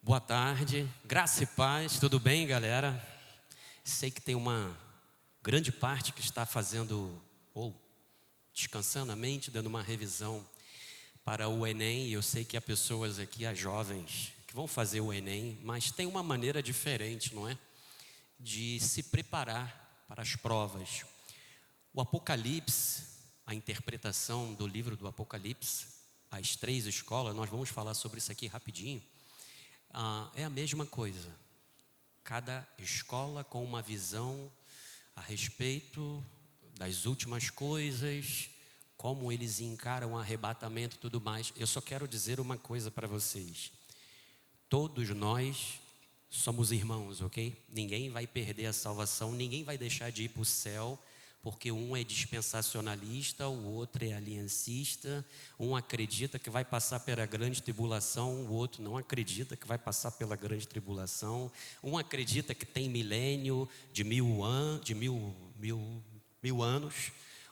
Boa tarde, graça e paz, tudo bem, galera? Sei que tem uma grande parte que está fazendo ou descansando a mente, dando uma revisão para o Enem. E eu sei que há pessoas aqui, há jovens, que vão fazer o Enem, mas tem uma maneira diferente, não é? De se preparar para as provas. O Apocalipse, a interpretação do livro do Apocalipse, as 3 escolas, nós vamos falar sobre isso aqui rapidinho. É a mesma coisa, cada escola com uma visão a respeito das últimas coisas, como eles encaram o arrebatamento e tudo mais. Eu só quero dizer uma coisa para vocês: todos nós somos irmãos, ok? Ninguém vai perder a salvação, ninguém vai deixar de ir para o céu, porque um é dispensacionalista, o outro é aliancista, um acredita que vai passar pela grande tribulação, o outro não acredita que vai passar pela grande tribulação, um acredita que tem milênio de mil anos,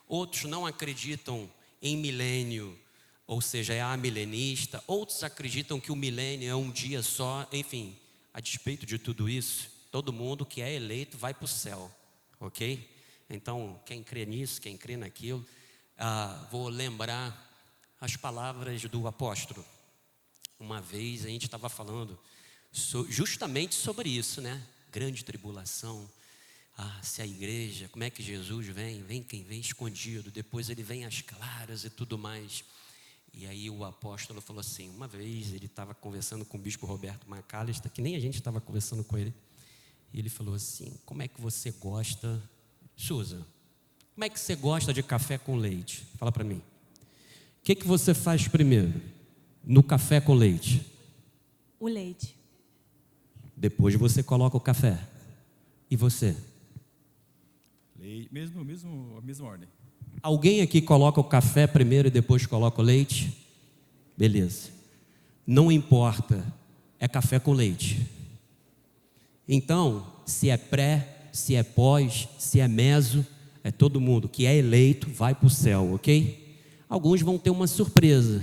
outros não acreditam em milênio, ou seja, é amilenista, outros acreditam que o milênio é um dia só. Enfim, a despeito de tudo isso, todo mundo que é eleito vai para o céu, ok? Então, quem crê nisso, quem crê naquilo, vou lembrar as palavras do apóstolo. Uma vez a gente estava falando justamente sobre isso, né? Grande tribulação. Se a igreja, como é que Jesus vem quem vem escondido, depois ele vem às claras e tudo mais. E aí o apóstolo falou assim, uma vez ele estava conversando com o bispo Roberto Macalester, que nem a gente estava conversando com ele, e ele falou assim: como é que você gosta, Suza, como é que você gosta de café com leite? Fala para mim. O que você faz primeiro no café com leite? O leite. Depois você coloca o café. E você? Leite, a mesma ordem. Alguém aqui coloca o café primeiro e depois coloca o leite? Beleza. Não importa, é café com leite. Então, se é pré, se é pós, se é meso, é todo mundo que é eleito vai para o céu, ok? Alguns vão ter uma surpresa,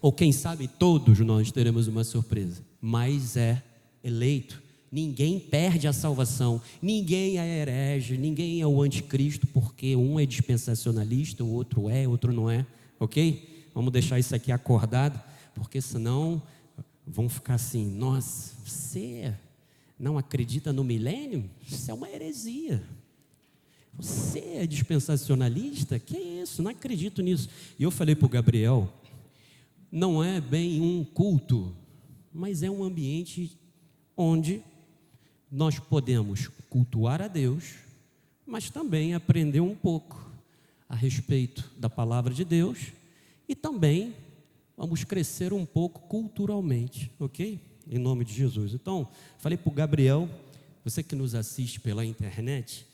ou quem sabe todos nós teremos uma surpresa, mas é eleito. Ninguém perde a salvação, ninguém é herege, ninguém é o anticristo, porque um é dispensacionalista, o outro não é, ok? Vamos deixar isso aqui acordado, porque senão vão ficar assim: nossa, você não acredita no milênio? Isso é uma heresia. Você é dispensacionalista? Que isso? Não acredito nisso. E eu falei para o Gabriel, não é bem um culto, mas é um ambiente onde nós podemos cultuar a Deus, mas também aprender um pouco a respeito da palavra de Deus, e também vamos crescer um pouco culturalmente, ok? Em nome de Jesus. Então, falei para o Gabriel, você que nos assiste pela internet,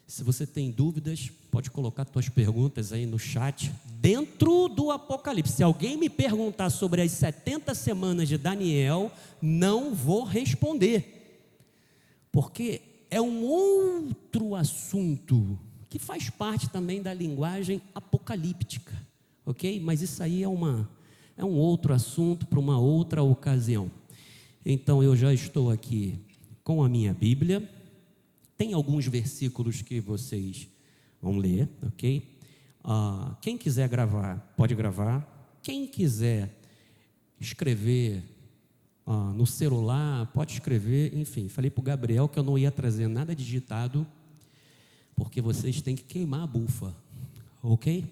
se você tem dúvidas, pode colocar suas perguntas aí no chat, dentro do Apocalipse. Se alguém me perguntar sobre as 70 semanas de Daniel, não vou responder, porque é um outro assunto, que faz parte também da linguagem apocalíptica, ok? Mas isso aí é um outro assunto para uma outra ocasião. Então eu já estou aqui com a minha Bíblia. Tem alguns versículos que vocês vão ler, ok? Quem quiser gravar, pode gravar. Quem quiser escrever no celular, pode escrever. Enfim, falei para o Gabriel que eu não ia trazer nada digitado, porque vocês têm que queimar a bufa, ok?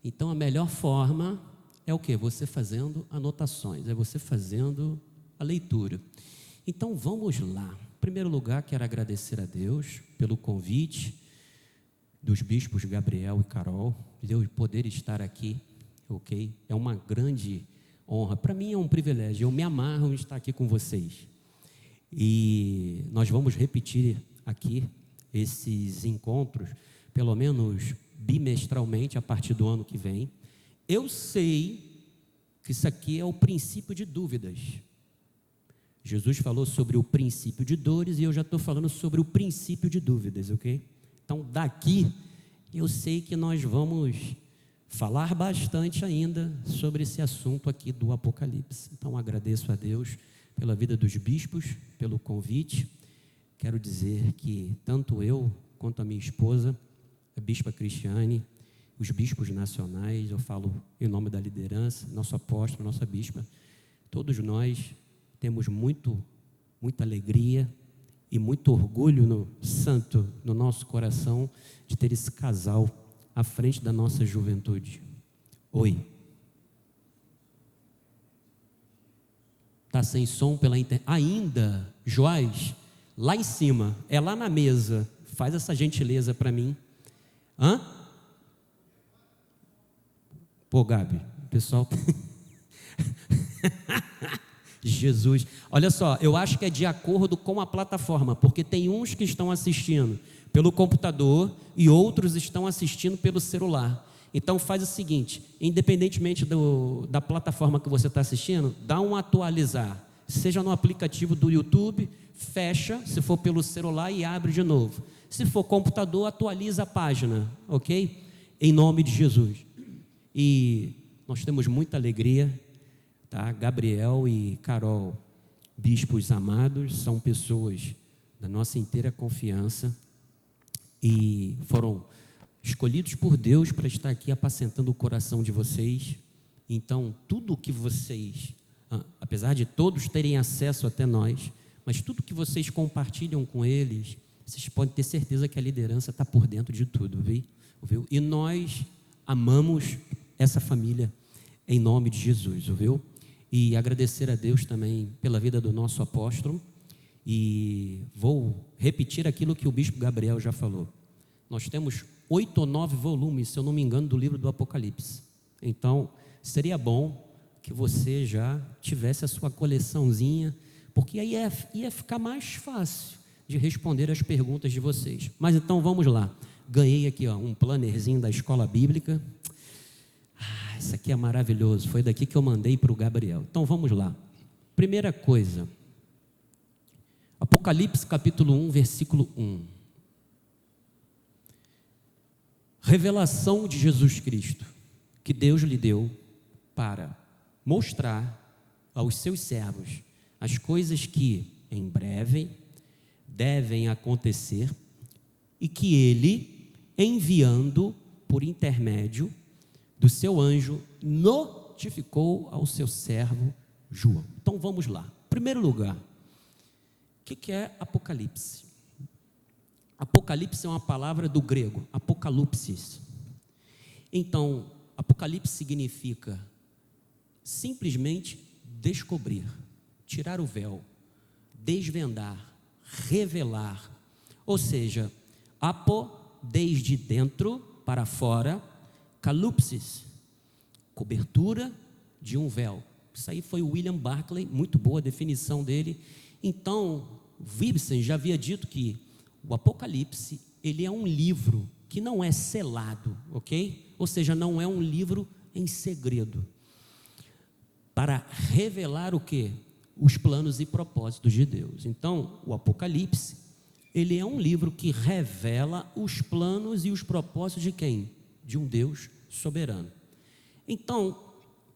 Então a melhor forma é o quê? Você fazendo anotações, é você fazendo a leitura. Então vamos lá. Em primeiro lugar, quero agradecer a Deus pelo convite dos bispos Gabriel e Carol, de eu poder estar aqui, ok? É uma grande honra, para mim é um privilégio, eu me amarro em estar aqui com vocês. E nós vamos repetir aqui esses encontros, pelo menos bimestralmente, a partir do ano que vem. Eu sei que isso aqui é o princípio de dúvidas. Jesus falou sobre o princípio de dores e eu já estou falando sobre o princípio de dúvidas, ok? Então daqui eu sei que nós vamos falar bastante ainda sobre esse assunto aqui do Apocalipse. Então agradeço a Deus pela vida dos bispos, pelo convite. Quero dizer que tanto eu quanto a minha esposa, a bispa Cristiane, os bispos nacionais, eu falo em nome da liderança, nosso apóstolo, nossa bispa, todos nós temos muita alegria e muito orgulho no nosso coração de ter esse casal à frente da nossa juventude. Oi. Está sem som pela internet. Ainda, Joás, lá em cima, é lá na mesa, faz essa gentileza para mim. Hã? Pô, Gabi, o pessoal... Jesus, olha só, eu acho que é de acordo com a plataforma, porque tem uns que estão assistindo pelo computador e outros estão assistindo pelo celular. Então faz o seguinte, independentemente da plataforma que você está assistindo, dá um atualizar, seja no aplicativo do YouTube, fecha, se for pelo celular, e abre de novo. Se for computador, atualiza a página, ok? Em nome de Jesus. E nós temos muita alegria, tá? Gabriel e Carol, bispos amados, são pessoas da nossa inteira confiança e foram escolhidos por Deus para estar aqui apacentando o coração de vocês. Então, tudo que vocês, apesar de todos terem acesso até nós, mas tudo que vocês compartilham com eles, vocês podem ter certeza que a liderança está por dentro de tudo, viu? E nós amamos essa família em nome de Jesus, viu? E agradecer a Deus também pela vida do nosso apóstolo. E vou repetir aquilo que o bispo Gabriel já falou. Nós temos 8 ou 9 volumes, se eu não me engano, do livro do Apocalipse. Então, seria bom que você já tivesse a sua coleçãozinha, porque aí ia ficar mais fácil de responder as perguntas de vocês. Mas então, vamos lá. Ganhei aqui um plannerzinho da escola bíblica. Isso aqui é maravilhoso, foi daqui que eu mandei para o Gabriel. Então vamos lá. Primeira coisa, Apocalipse capítulo 1, versículo 1. Revelação de Jesus Cristo, que Deus lhe deu para mostrar aos seus servos as coisas que em breve devem acontecer e que ele, enviando por intermédio do seu anjo, notificou ao seu servo João. Então vamos lá. Em primeiro lugar, o que é Apocalipse? Apocalipse é uma palavra do grego, apocalipsis. Então, Apocalipse significa simplesmente descobrir, tirar o véu, desvendar, revelar. Ou seja, apo, desde dentro para fora, calupsis, cobertura de um véu. Isso aí foi o William Barclay, muito boa a definição dele. Então, Gibson já havia dito que o Apocalipse, ele é um livro que não é selado, ok? Ou seja, não é um livro em segredo, para revelar o quê? Os planos e propósitos de Deus. Então, o Apocalipse, ele é um livro que revela os planos e os propósitos de quem? De um Deus soberano. Então,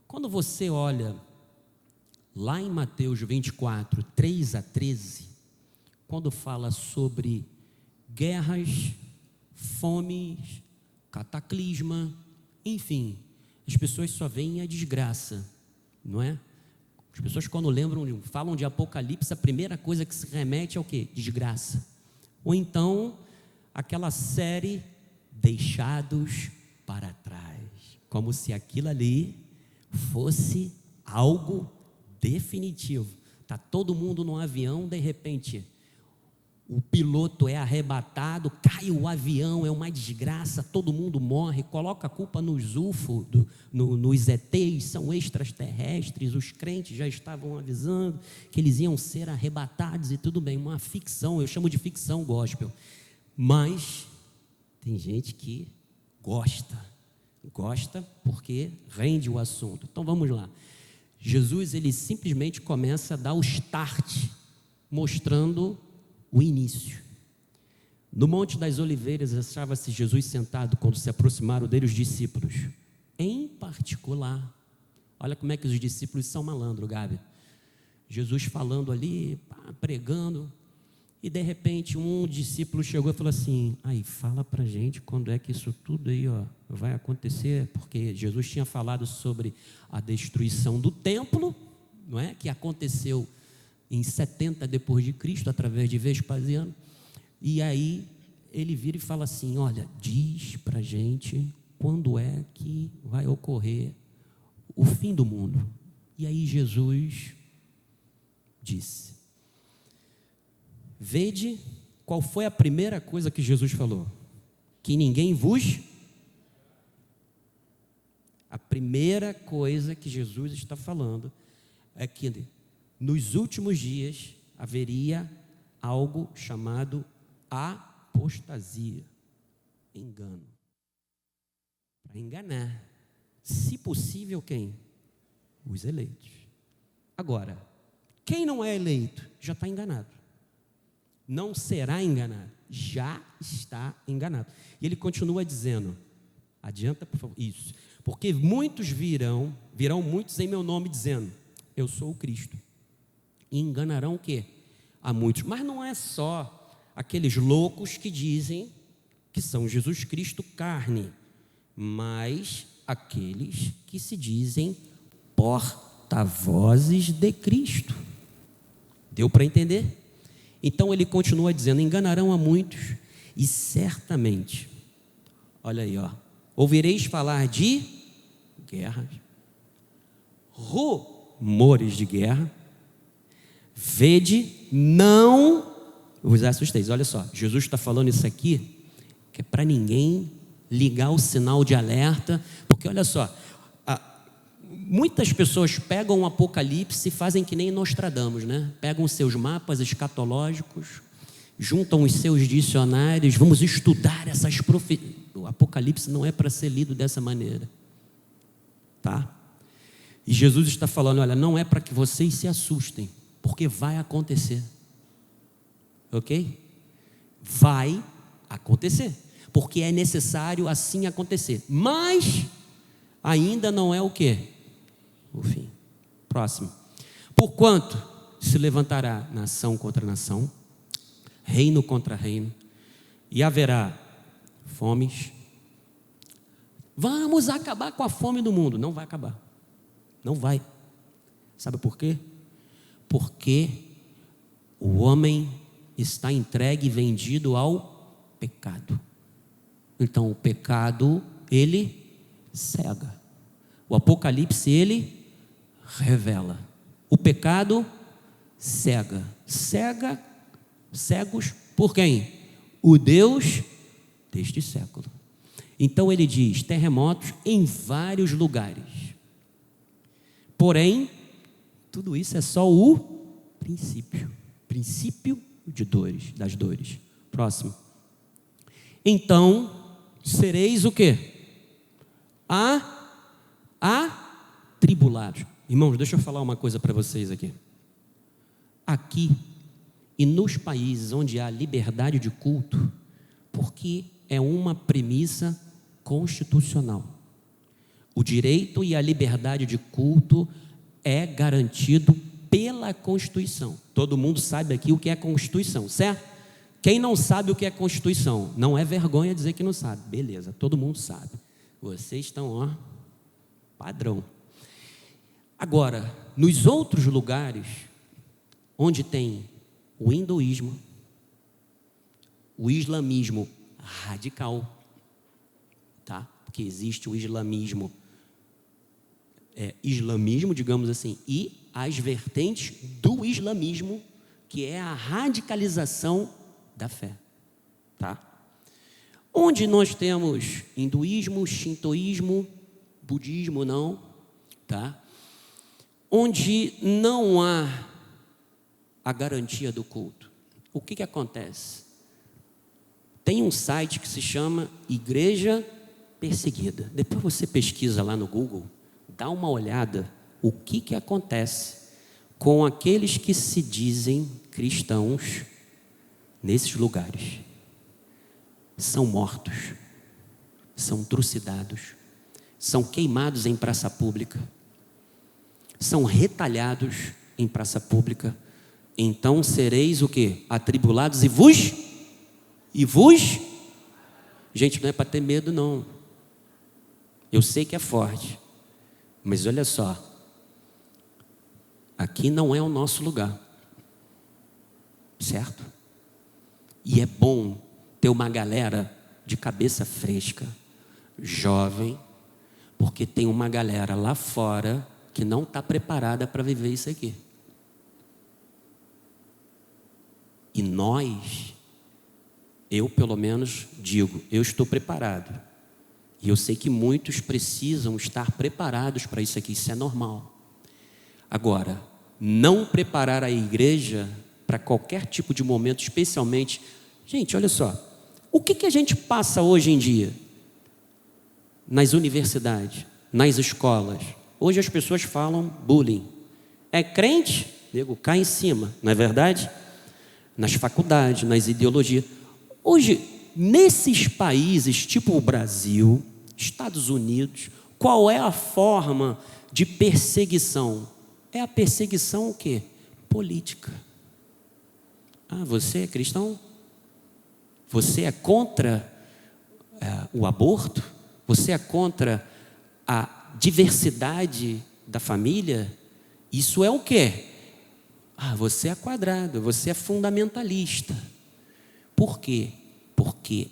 quando você olha lá em Mateus 24, 3 a 13, quando fala sobre guerras, fomes, cataclisma, enfim, as pessoas só veem a desgraça, não é? As pessoas quando falam de Apocalipse, a primeira coisa que se remete é o quê? Desgraça. Ou então, aquela série Deixados para Trás, como se aquilo ali fosse algo definitivo. Está todo mundo no avião, de repente o piloto é arrebatado, cai o avião, é uma desgraça, todo mundo morre, coloca a culpa nos UFO, nos ETs, são extraterrestres, os crentes já estavam avisando que eles iam ser arrebatados e tudo bem, uma ficção, eu chamo de ficção gospel, mas tem gente que gosta porque rende o assunto. Então vamos lá, Jesus ele simplesmente começa a dar o start, mostrando o início. No Monte das Oliveiras achava-se Jesus sentado quando se aproximaram dele os discípulos. Em particular, olha como é que os discípulos são malandros, Gabi. Jesus falando ali, pregando, e de repente um discípulo chegou e falou assim: aí, fala para a gente quando é que isso tudo aí vai acontecer, porque Jesus tinha falado sobre a destruição do templo, não é? Que aconteceu em 70 depois de Cristo, através de Vespasiano. E aí ele vira e fala assim: olha, diz para a gente quando é que vai ocorrer o fim do mundo. E aí Jesus disse: vede, qual foi a primeira coisa que Jesus falou? Que ninguém vos... A primeira coisa que Jesus está falando é que nos últimos dias haveria algo chamado apostasia, engano. Para enganar, se possível, quem? Os eleitos. Agora, quem não é eleito já está enganado. Não será enganado, já está enganado. E ele continua dizendo, adianta por favor, isso, porque muitos virão muitos em meu nome dizendo, eu sou o Cristo, e enganarão o quê? A muitos. Mas não é só aqueles loucos que dizem que são Jesus Cristo carne, mas aqueles que se dizem porta-vozes de Cristo. Deu para entender? Então ele continua dizendo, enganarão a muitos, e certamente, olha aí, ouvireis falar de guerras, rumores de guerra, vede, não vos assusteis. Olha só, Jesus está falando isso aqui, que é para ninguém ligar o sinal de alerta, porque olha só, muitas pessoas pegam o Apocalipse e fazem que nem Nostradamus, né? Pegam os seus mapas escatológicos, juntam os seus dicionários, vamos estudar essas profecias. O Apocalipse não é para ser lido dessa maneira, tá? E Jesus está falando, olha, não é para que vocês se assustem, porque vai acontecer, ok? Vai acontecer, porque é necessário assim acontecer, mas ainda não é o quê? O fim. Próximo. Porquanto se levantará nação contra nação, reino contra reino, e haverá fomes. Vamos acabar com a fome do mundo. Não vai acabar. Não vai. Sabe por quê? Porque o homem está entregue e vendido ao pecado. Então o pecado, ele cega. O Apocalipse, ele revela. O pecado cega. Cegos por quem? O Deus deste século. Então ele diz, terremotos em vários lugares. Porém, tudo isso é só o princípio. Princípio de dores, das dores. Próximo. Então, sereis o quê? Atribulados. Irmãos, deixa eu falar uma coisa para vocês aqui. Aqui e nos países onde há liberdade de culto, porque é uma premissa constitucional. O direito e a liberdade de culto é garantido pela Constituição. Todo mundo sabe aqui o que é Constituição, certo? Quem não sabe o que é Constituição, não é vergonha dizer que não sabe. Beleza, todo mundo sabe. Vocês estão, padrão. Agora, nos outros lugares, onde tem o hinduísmo, o islamismo radical, tá? Porque existe o islamismo, digamos assim, e as vertentes do islamismo, que é a radicalização da fé, tá? Onde nós temos hinduísmo, shintoísmo, budismo não, tá? Onde não há a garantia do culto. O que acontece? Tem um site que se chama Igreja Perseguida. Depois você pesquisa lá no Google, dá uma olhada o que acontece com aqueles que se dizem cristãos nesses lugares. São mortos, são trucidados, são queimados em praça pública, são retalhados em praça pública, então sereis o quê? Atribulados e vos? Gente, não é para ter medo não. Eu sei que é forte, mas olha só, aqui não é o nosso lugar, certo? E é bom ter uma galera de cabeça fresca, jovem, porque tem uma galera lá fora que não está preparada para viver isso aqui. E nós, eu pelo menos digo, eu estou preparado. E eu sei que muitos precisam estar preparados para isso aqui, isso é normal. Agora, não preparar a igreja para qualquer tipo de momento, especialmente... Gente, olha só, o que a gente passa hoje em dia? Nas universidades, nas escolas. Hoje as pessoas falam bullying. É crente? Nego, cai em cima, não é verdade? Nas faculdades, nas ideologias. Hoje, nesses países tipo o Brasil, Estados Unidos, qual é a forma de perseguição? É a perseguição o quê? Política. Ah, você é cristão? Você é contra o aborto? Você é contra a diversidade da família? Isso é o quê? Ah, você é quadrado, você é fundamentalista. Por quê? Porque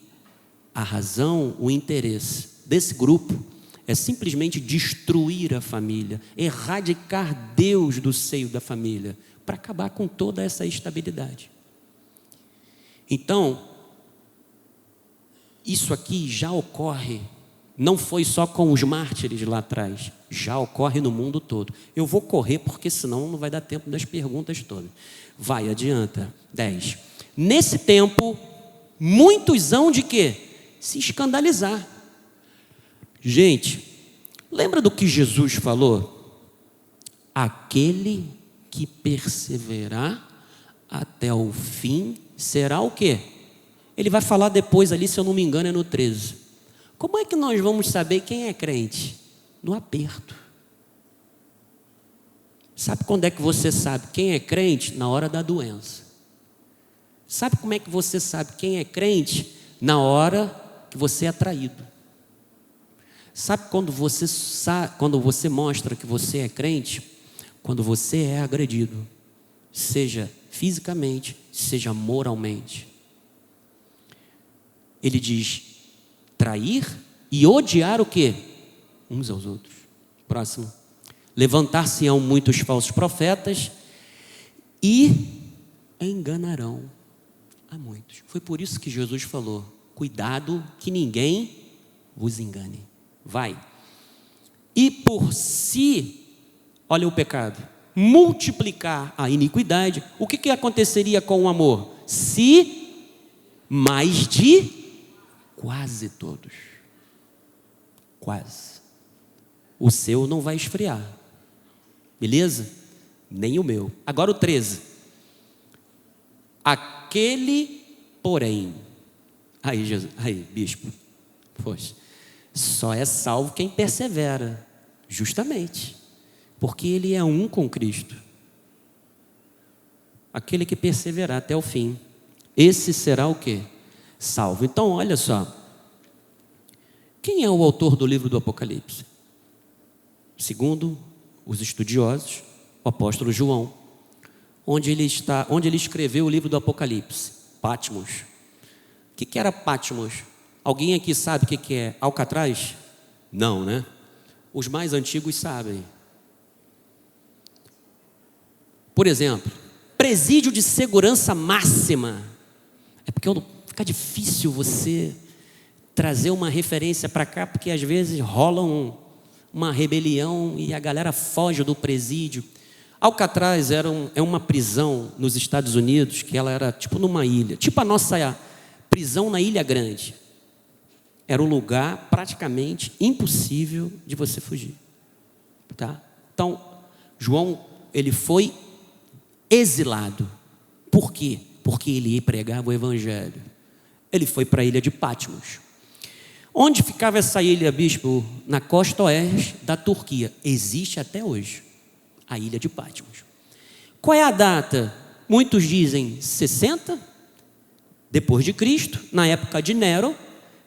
a razão, o interesse desse grupo é simplesmente destruir a família, erradicar Deus do seio da família, para acabar com toda essa estabilidade. Então, isso aqui já ocorre, não foi só com os mártires lá atrás, já ocorre no mundo todo. Eu vou correr porque senão não vai dar tempo das perguntas todas. Vai, adianta. 10. Nesse tempo, muitos hão de quê? Se escandalizar. Gente, lembra do que Jesus falou? Aquele que perseverar até o fim será o quê? Ele vai falar depois ali, se eu não me engano, é no 13. Como é que nós vamos saber quem é crente? No aperto. Sabe quando é que você sabe quem é crente? Na hora da doença. Sabe como é que você sabe quem é crente? Na hora que você é traído. Sabe quando você mostra que você é crente? Quando você é agredido. Seja fisicamente, seja moralmente. Ele diz, trair e odiar o quê? Uns aos outros. Próximo. Levantar-se-ão muitos falsos profetas e enganarão a muitos. Foi por isso que Jesus falou, cuidado que ninguém vos engane. Vai. E por si, olha o pecado, multiplicar a iniquidade, o que aconteceria com o amor? Se mais de quase todos. Quase. O seu não vai esfriar. Beleza? Nem o meu. Agora o 13. Aquele, porém. Aí, Jesus, aí, bispo. Poxa. Só é salvo quem persevera. Justamente. Porque ele é um com Cristo. Aquele que perseverar até o fim. Esse será o quê? Salvo. Então, olha só. Quem é o autor do livro do Apocalipse? Segundo os estudiosos, o apóstolo João. Onde ele escreveu o livro do Apocalipse? Patmos. O que era Patmos? Alguém aqui sabe o que é Alcatraz? Não, né? Os mais antigos sabem. Por exemplo, presídio de segurança máxima. É porque fica difícil você trazer uma referência para cá, porque às vezes rola uma rebelião e a galera foge do presídio. Alcatraz é uma prisão nos Estados Unidos, que ela era tipo numa ilha, tipo a nossa prisão na Ilha Grande. Era um lugar praticamente impossível de você fugir. Tá? Então, João, ele foi exilado. Por quê? Porque ele pregava o evangelho. Ele foi para a ilha de Patmos. Onde ficava essa ilha, bispo? Na costa oeste da Turquia. Existe até hoje a ilha de Patmos. Qual é a data? Muitos dizem 60 depois de Cristo, na época de Nero,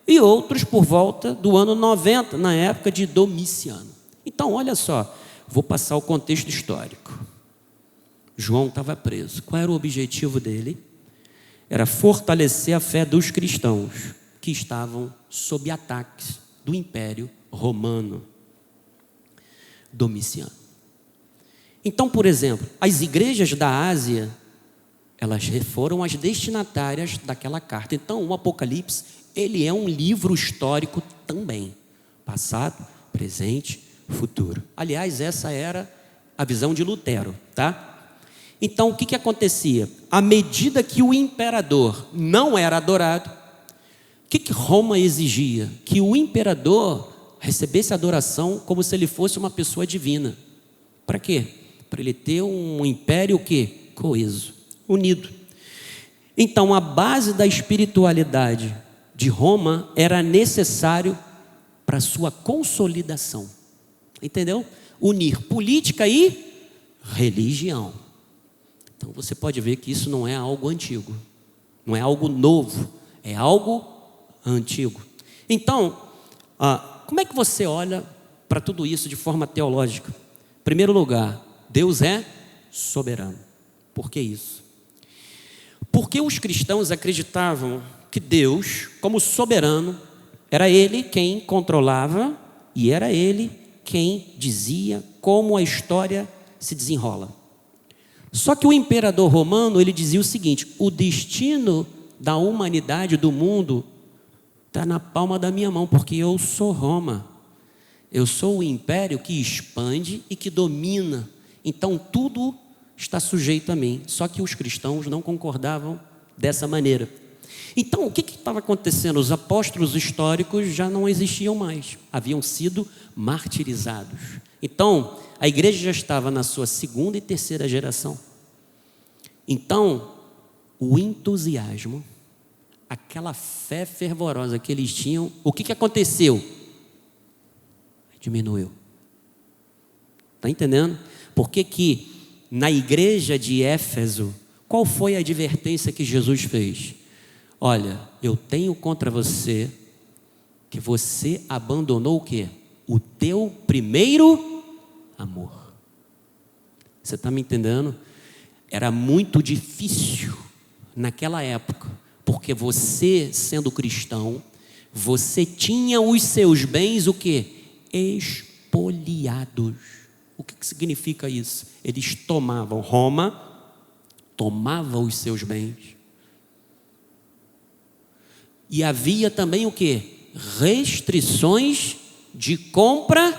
e outros por volta do ano 90, na época de Domiciano. Então, olha só, vou passar o contexto histórico. João estava preso. Qual era o objetivo dele? Era fortalecer a fé dos cristãos que estavam sob ataques do Império Romano. Domiciano. Então, por exemplo, as igrejas da Ásia, elas foram as destinatárias daquela carta. Então, o Apocalipse, ele é um livro histórico também. Passado, presente, futuro. Aliás, essa era a visão de Lutero, tá? Então, o que acontecia? À medida que o imperador não era adorado, o que Roma exigia? Que o imperador recebesse adoração como se ele fosse uma pessoa divina. Para quê? Para ele ter um império o quê? Coeso, unido. Então, a base da espiritualidade de Roma era necessário para sua consolidação. Entendeu? Unir política e religião. Então, você pode ver que isso não é algo antigo, não é algo novo, é algo antigo. Então, como é que você olha para tudo isso de forma teológica? Em primeiro lugar, Deus é soberano. Por que isso? Porque os cristãos acreditavam que Deus, como soberano, era Ele quem controlava e era Ele quem dizia como a história se desenrola. Só que o imperador romano, ele dizia o seguinte: o destino da humanidade, do mundo, está na palma da minha mão, porque eu sou Roma. Eu sou o império que expande e que domina. Então tudo está sujeito a mim. Só que os cristãos não concordavam dessa maneira. Então o que estava acontecendo? Os apóstolos históricos já não existiam mais. Haviam sido martirizados. Então a igreja já estava na sua segunda e terceira geração. Então o entusiasmo, aquela fé fervorosa que eles tinham, o que aconteceu? Diminuiu. Está entendendo? Por que na igreja de Éfeso, qual foi a advertência que Jesus fez? Olha, eu tenho contra você que você abandonou o quê? O teu primeiro amor. Você está me entendendo? Era muito difícil naquela época, porque você, sendo cristão, você tinha os seus bens o quê? Expoliados. O que significa isso? Eles tomavam, Roma tomava os seus bens. E havia também o quê? Restrições de compra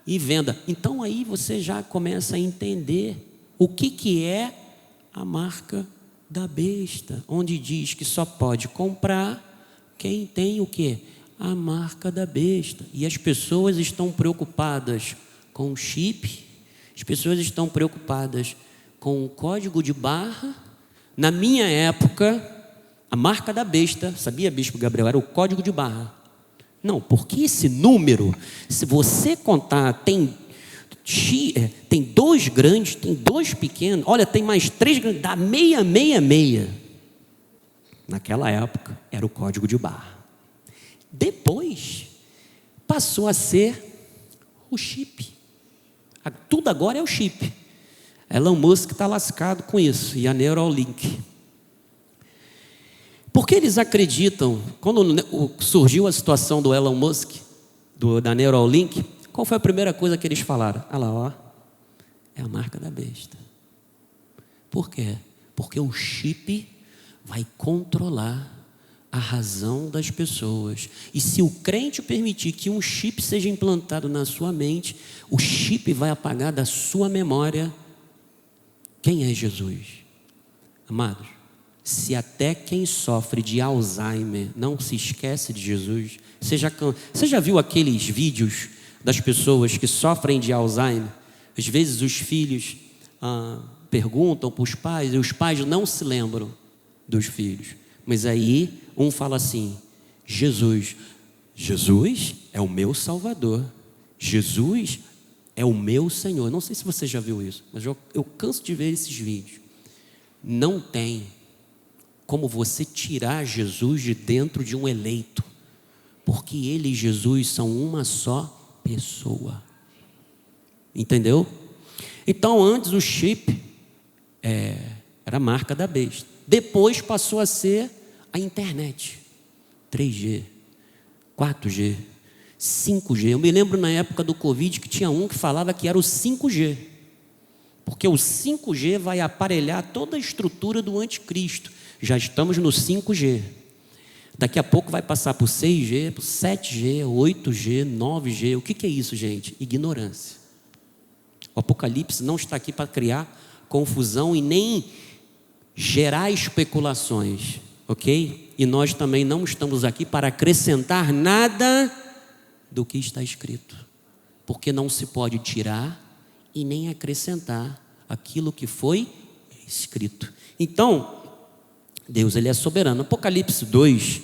e venda. Então aí você já começa a entender o que é a marca da besta, onde diz que só pode comprar quem tem o quê? A marca da besta. E as pessoas estão preocupadas com o chip, as pessoas estão preocupadas com o código de barra. Na minha época, a marca da besta, sabia, Bispo Gabriel, era o código de barra. Não, porque esse número, se você contar, tem 2 grandes, tem 2 pequenos, olha, tem mais 3 grandes, dá 666. Naquela época, era o código de barra. Depois, passou a ser o chip. Tudo agora é o chip. Elon Musk está lascado com isso, e a Neuralink. Porque eles acreditam, quando surgiu a situação do Elon Musk, da Neuralink, qual foi a primeira coisa que eles falaram? Olha lá, ó, é a marca da besta. Por quê? Porque o chip vai controlar a razão das pessoas. E se o crente permitir que um chip seja implantado na sua mente, o chip vai apagar da sua memória quem é Jesus. Amados, se até quem sofre de Alzheimer não se esquece de Jesus, você já viu aqueles vídeos das pessoas que sofrem de Alzheimer? Às vezes os filhos perguntam para os pais, e os pais não se lembram dos filhos. Mas aí um fala assim: Jesus é o meu Salvador, Jesus é o meu Senhor. Não sei se você já viu isso, mas eu canso de ver esses vídeos. Não tem como você tirar Jesus de dentro de um eleito, porque ele e Jesus são uma só pessoa. Entendeu? Então antes o chip era a marca da besta. Depois passou a ser a internet. 3G, 4G, 5G. Eu me lembro na época do Covid que tinha um que falava que era o 5G. Porque o 5G vai aparelhar toda a estrutura do anticristo. Já estamos no 5G. Daqui a pouco vai passar por 6G, por 7G, 8G, 9G. O que é isso, gente? Ignorância. O Apocalipse não está aqui para criar confusão e nem gerar especulações, ok? E nós também não estamos aqui para acrescentar nada do que está escrito, porque não se pode tirar e nem acrescentar aquilo que foi escrito. Então, Deus, ele é soberano. Apocalipse 2,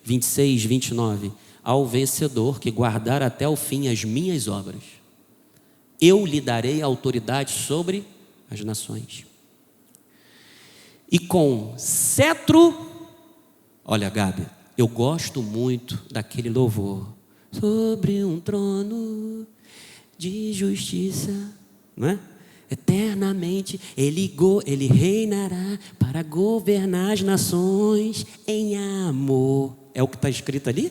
26, 29. Ao vencedor que guardar até o fim as minhas obras, eu lhe darei autoridade sobre as nações. E com cetro, olha, Gabi, eu gosto muito daquele louvor. Sobre um trono de justiça, não é? Eternamente ele reinará para governar as nações em amor. É o que está escrito ali?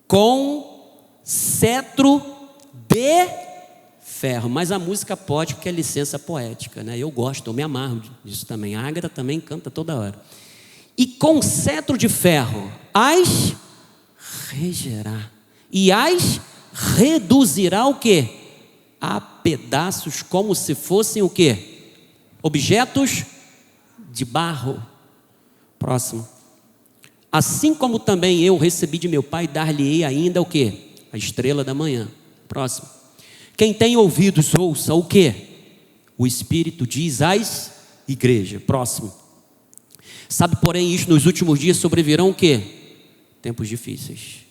Com cetro de ferro. Mas a música pode, porque é licença poética, né? Eu gosto, eu me amarro disso também. A Ágata também canta toda hora. E com cetro de ferro as regerá e as reduzirá o quê? A pedaços, como se fossem o quê? Objetos de barro. Próximo. Assim como também eu recebi de meu Pai, dar-lhe-ei ainda o quê? A estrela da manhã. Próximo. Quem tem ouvidos, ouça o quê? O Espírito diz às igrejas. Próximo. Sabe, porém, isto nos últimos dias sobrevirão o quê? Tempos difíceis.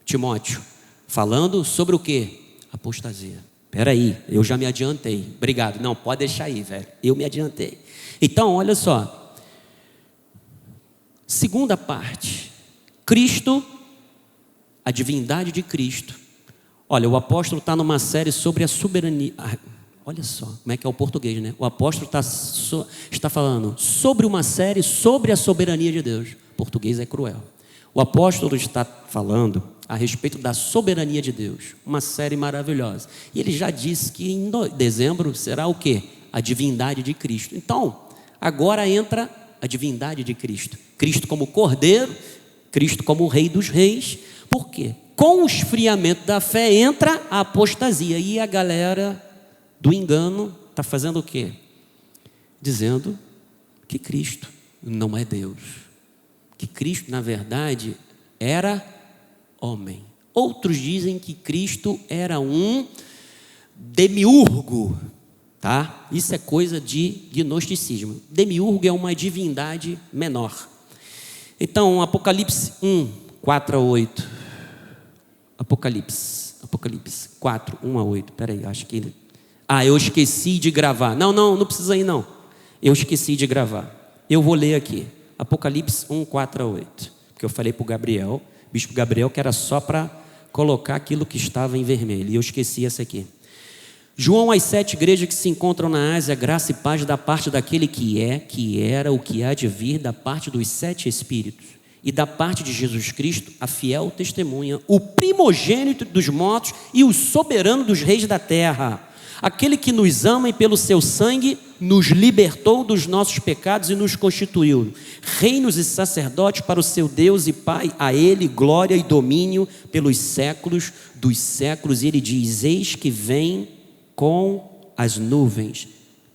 Timóteo, falando sobre o quê? Apostasia. Espera aí, eu já me adiantei. Obrigado. Não, pode deixar aí, velho. Eu me adiantei. Então, olha só. Segunda parte. Cristo, a divindade de Cristo. Olha, o apóstolo está numa série sobre a soberania. Olha só, como é que é o português, né? O apóstolo está falando sobre uma série sobre a soberania de Deus. O português é cruel. O apóstolo está falando a respeito da soberania de Deus. Uma série maravilhosa. E ele já disse que em dezembro será o quê? A divindade de Cristo. Então, agora entra a divindade de Cristo. Cristo como Cordeiro, Cristo como Rei dos Reis. Por quê? Com o esfriamento da fé entra a apostasia. E a galera do engano está fazendo o quê? Dizendo que Cristo não é Deus. Que Cristo, na verdade, era homem. Outros dizem que Cristo era um demiurgo, tá? Isso é coisa de gnosticismo. Demiurgo é uma divindade menor. Então, Apocalipse 1, 4 a 8. Apocalipse 4, 1 a 8. Peraí, acho que... eu esqueci de gravar. Não precisa ir não. Eu esqueci de gravar. Eu vou ler aqui. Apocalipse 1, 4 a 8. Porque eu falei para o Gabriel, bispo Gabriel, que era só para colocar aquilo que estava em vermelho. E eu esqueci essa aqui. João, às 7 igrejas que se encontram na Ásia, graça e paz da parte daquele que é, que era, o que há de vir, da parte dos 7 Espíritos. E da parte de Jesus Cristo, a fiel testemunha, o primogênito dos mortos e o soberano dos reis da terra. Aquele que nos ama e pelo seu sangue nos libertou dos nossos pecados e nos constituiu reinos e sacerdotes para o seu Deus e Pai. A ele glória e domínio pelos séculos dos séculos. E ele diz: eis que vem com as nuvens,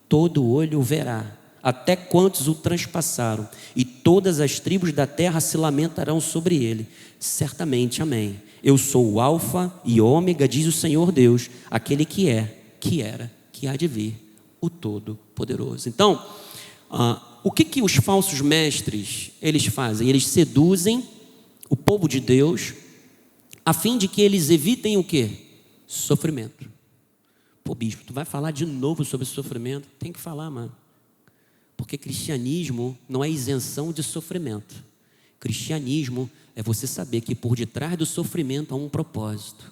todo olho o verá, até quantos o transpassaram, e todas as tribos da terra se lamentarão sobre ele. Certamente, amém. Eu sou o Alfa e Ômega, diz o Senhor Deus, aquele que é, que era, que há de vir, o Todo-Poderoso. Então, o que os falsos mestres eles fazem? Eles seduzem o povo de Deus a fim de que eles evitem o quê? Sofrimento. Pô, bispo, tu vai falar de novo sobre sofrimento? Tem que falar, mano. Porque cristianismo não é isenção de sofrimento. Cristianismo é você saber que por detrás do sofrimento há um propósito.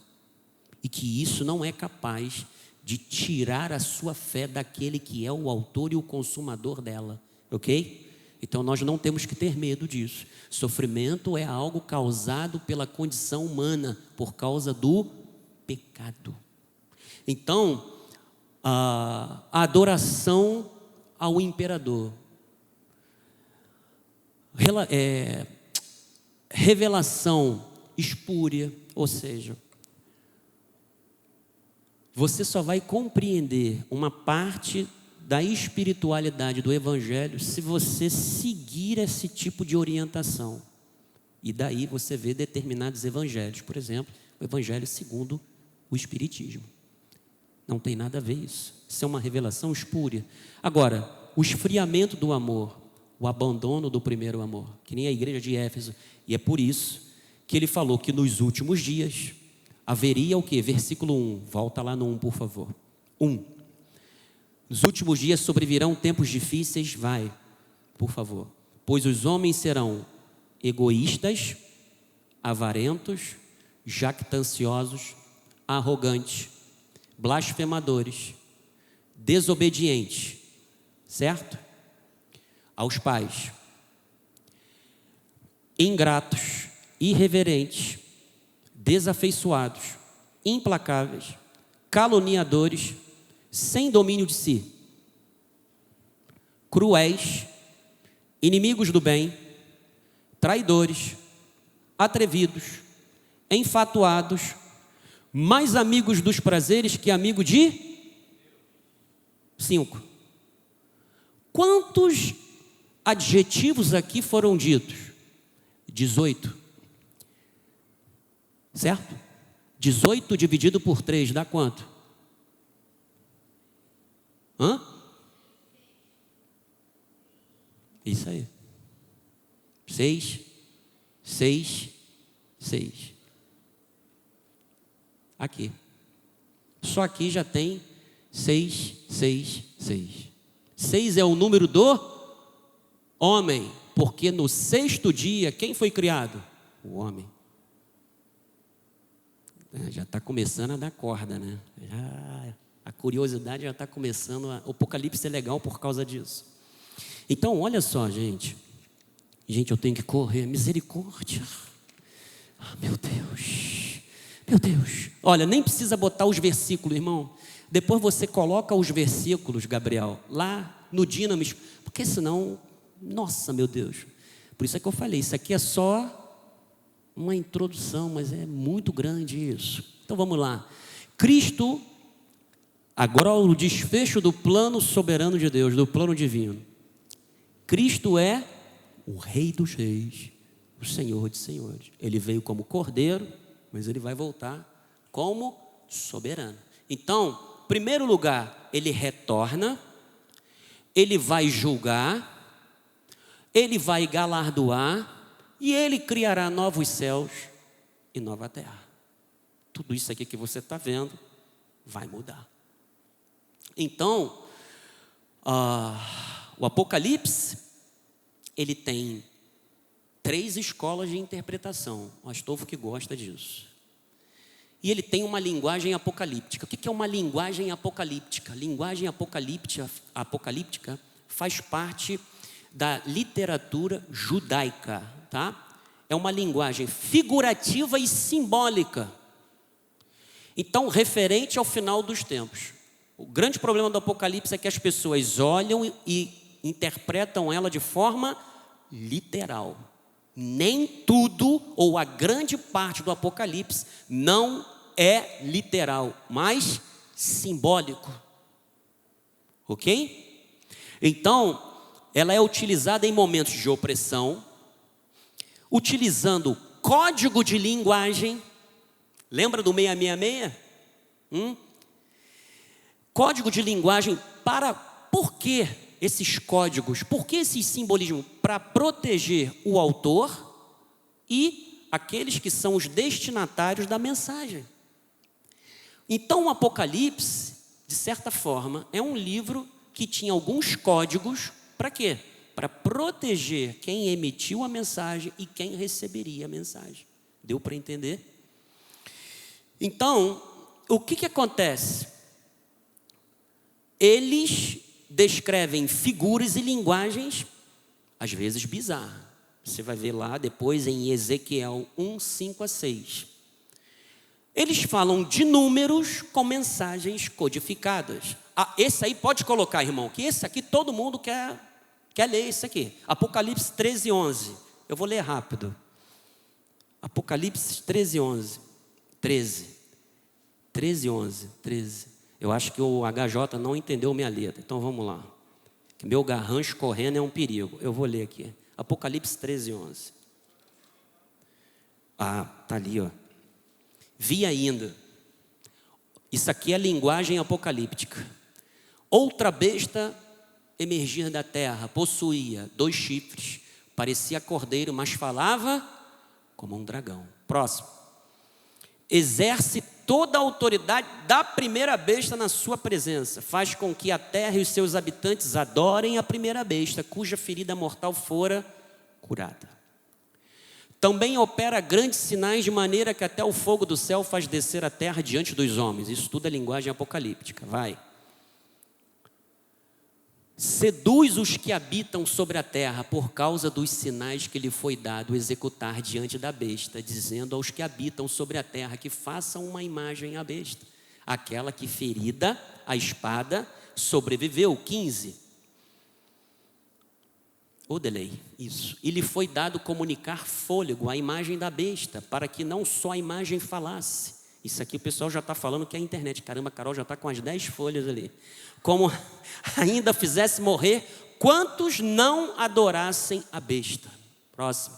E que isso não é capaz de tirar a sua fé daquele que é o autor e o consumador dela. Ok? Então nós não temos que ter medo disso. Sofrimento é algo causado pela condição humana, por causa do pecado. Então, a adoração ao imperador, revelação espúria, ou seja, você só vai compreender uma parte da espiritualidade do Evangelho se você seguir esse tipo de orientação. E daí você vê determinados evangelhos, por exemplo, o Evangelho segundo o Espiritismo. Não tem nada a ver isso. Isso é uma revelação espúria. Agora, o esfriamento do amor, o abandono do primeiro amor, que nem a igreja de Éfeso. E é por isso que ele falou que nos últimos dias haveria o quê? Versículo 1, volta lá no 1, por favor. 1. Nos últimos dias sobrevirão tempos difíceis, vai, por favor. Pois os homens serão egoístas, avarentos, jactanciosos, arrogantes, blasfemadores, desobedientes, certo? Aos pais, ingratos, irreverentes, desafeiçoados, implacáveis, caluniadores, sem domínio de si, cruéis, inimigos do bem, traidores, atrevidos, enfatuados, mais amigos dos prazeres que amigo de 5. Quantos adjetivos aqui foram ditos? 18. Certo? 18 dividido por 3 dá quanto? Hã? Isso aí. 6, 6, 6. Aqui. Só aqui já tem 6, 6, 6. 6 é o número do homem, porque no sexto dia, quem foi criado? O homem. Já está começando a dar corda, né? A curiosidade já está começando. O Apocalipse é legal por causa disso. Então, olha só, gente. Gente, eu tenho que correr. Misericórdia. Meu Deus. Meu Deus. Olha, nem precisa botar os versículos, irmão. Depois você coloca os versículos, Gabriel, lá no Dinamis. Porque senão, nossa, meu Deus. Por isso é que eu falei, isso aqui é só uma introdução, mas é muito grande isso. Então vamos lá. Cristo, agora o desfecho do plano soberano de Deus, do plano divino. Cristo é o Rei dos Reis, o Senhor de Senhores. Ele veio como cordeiro, mas ele vai voltar como soberano. Então, em primeiro lugar, ele retorna, ele vai julgar, ele vai galardoar, e ele criará novos céus e nova terra. Tudo isso aqui que você está vendo vai mudar. Então, o Apocalipse, ele tem 3 escolas de interpretação. O Astolfo que gosta disso. E ele tem uma linguagem apocalíptica. O que é uma linguagem apocalíptica? Linguagem apocalíptica faz parte da literatura judaica, tá? É uma linguagem figurativa e simbólica. Então, referente ao final dos tempos. O grande problema do Apocalipse é que as pessoas olham e interpretam ela de forma literal. Nem tudo, ou a grande parte do Apocalipse, não é literal, mas simbólico. Ok? Então, ela é utilizada em momentos de opressão, utilizando código de linguagem. Lembra do 666? Código de linguagem para... Por que esses códigos? Por que esses simbolismos? Para proteger o autor e aqueles que são os destinatários da mensagem. Então o Apocalipse, de certa forma, é um livro que tinha alguns códigos, para quê? Para proteger quem emitiu a mensagem e quem receberia a mensagem. Deu para entender? Então, o que acontece? Eles descrevem figuras e linguagens, às vezes bizarras. Você vai ver lá depois em Ezequiel 1, 5 a 6. Eles falam de números com mensagens codificadas. Esse aí pode colocar, irmão, que esse aqui todo mundo quer ler esse aqui. Apocalipse 13, 11. Eu vou ler rápido. Apocalipse 13, 11. 13, 11. Eu acho que o HJ não entendeu minha letra. Então vamos lá. Meu garrancho correndo é um perigo. Eu vou ler aqui. Apocalipse 13, 11. Tá ali, ó. Vi ainda. Isso aqui é linguagem apocalíptica. Outra besta emergir da terra, possuía 2 chifres, parecia cordeiro, mas falava como um dragão. Próximo. Exerce toda a autoridade da primeira besta na sua presença. Faz com que a terra e os seus habitantes adorem a primeira besta, cuja ferida mortal fora curada. Também opera grandes sinais, de maneira que até o fogo do céu faz descer a terra diante dos homens. Isso tudo é linguagem apocalíptica. Vai. Seduz os que habitam sobre a terra por causa dos sinais que lhe foi dado executar diante da besta, dizendo aos que habitam sobre a terra que façam uma imagem à besta, aquela que ferida a espada sobreviveu. 15. Delay, isso. E lhe foi dado comunicar fôlego à imagem da besta, para que não só a imagem falasse. Isso aqui o pessoal já está falando que é a internet. Caramba, a Carol já está com as 10 folhas ali. Como ainda fizesse morrer quantos não adorassem a besta. Próximo.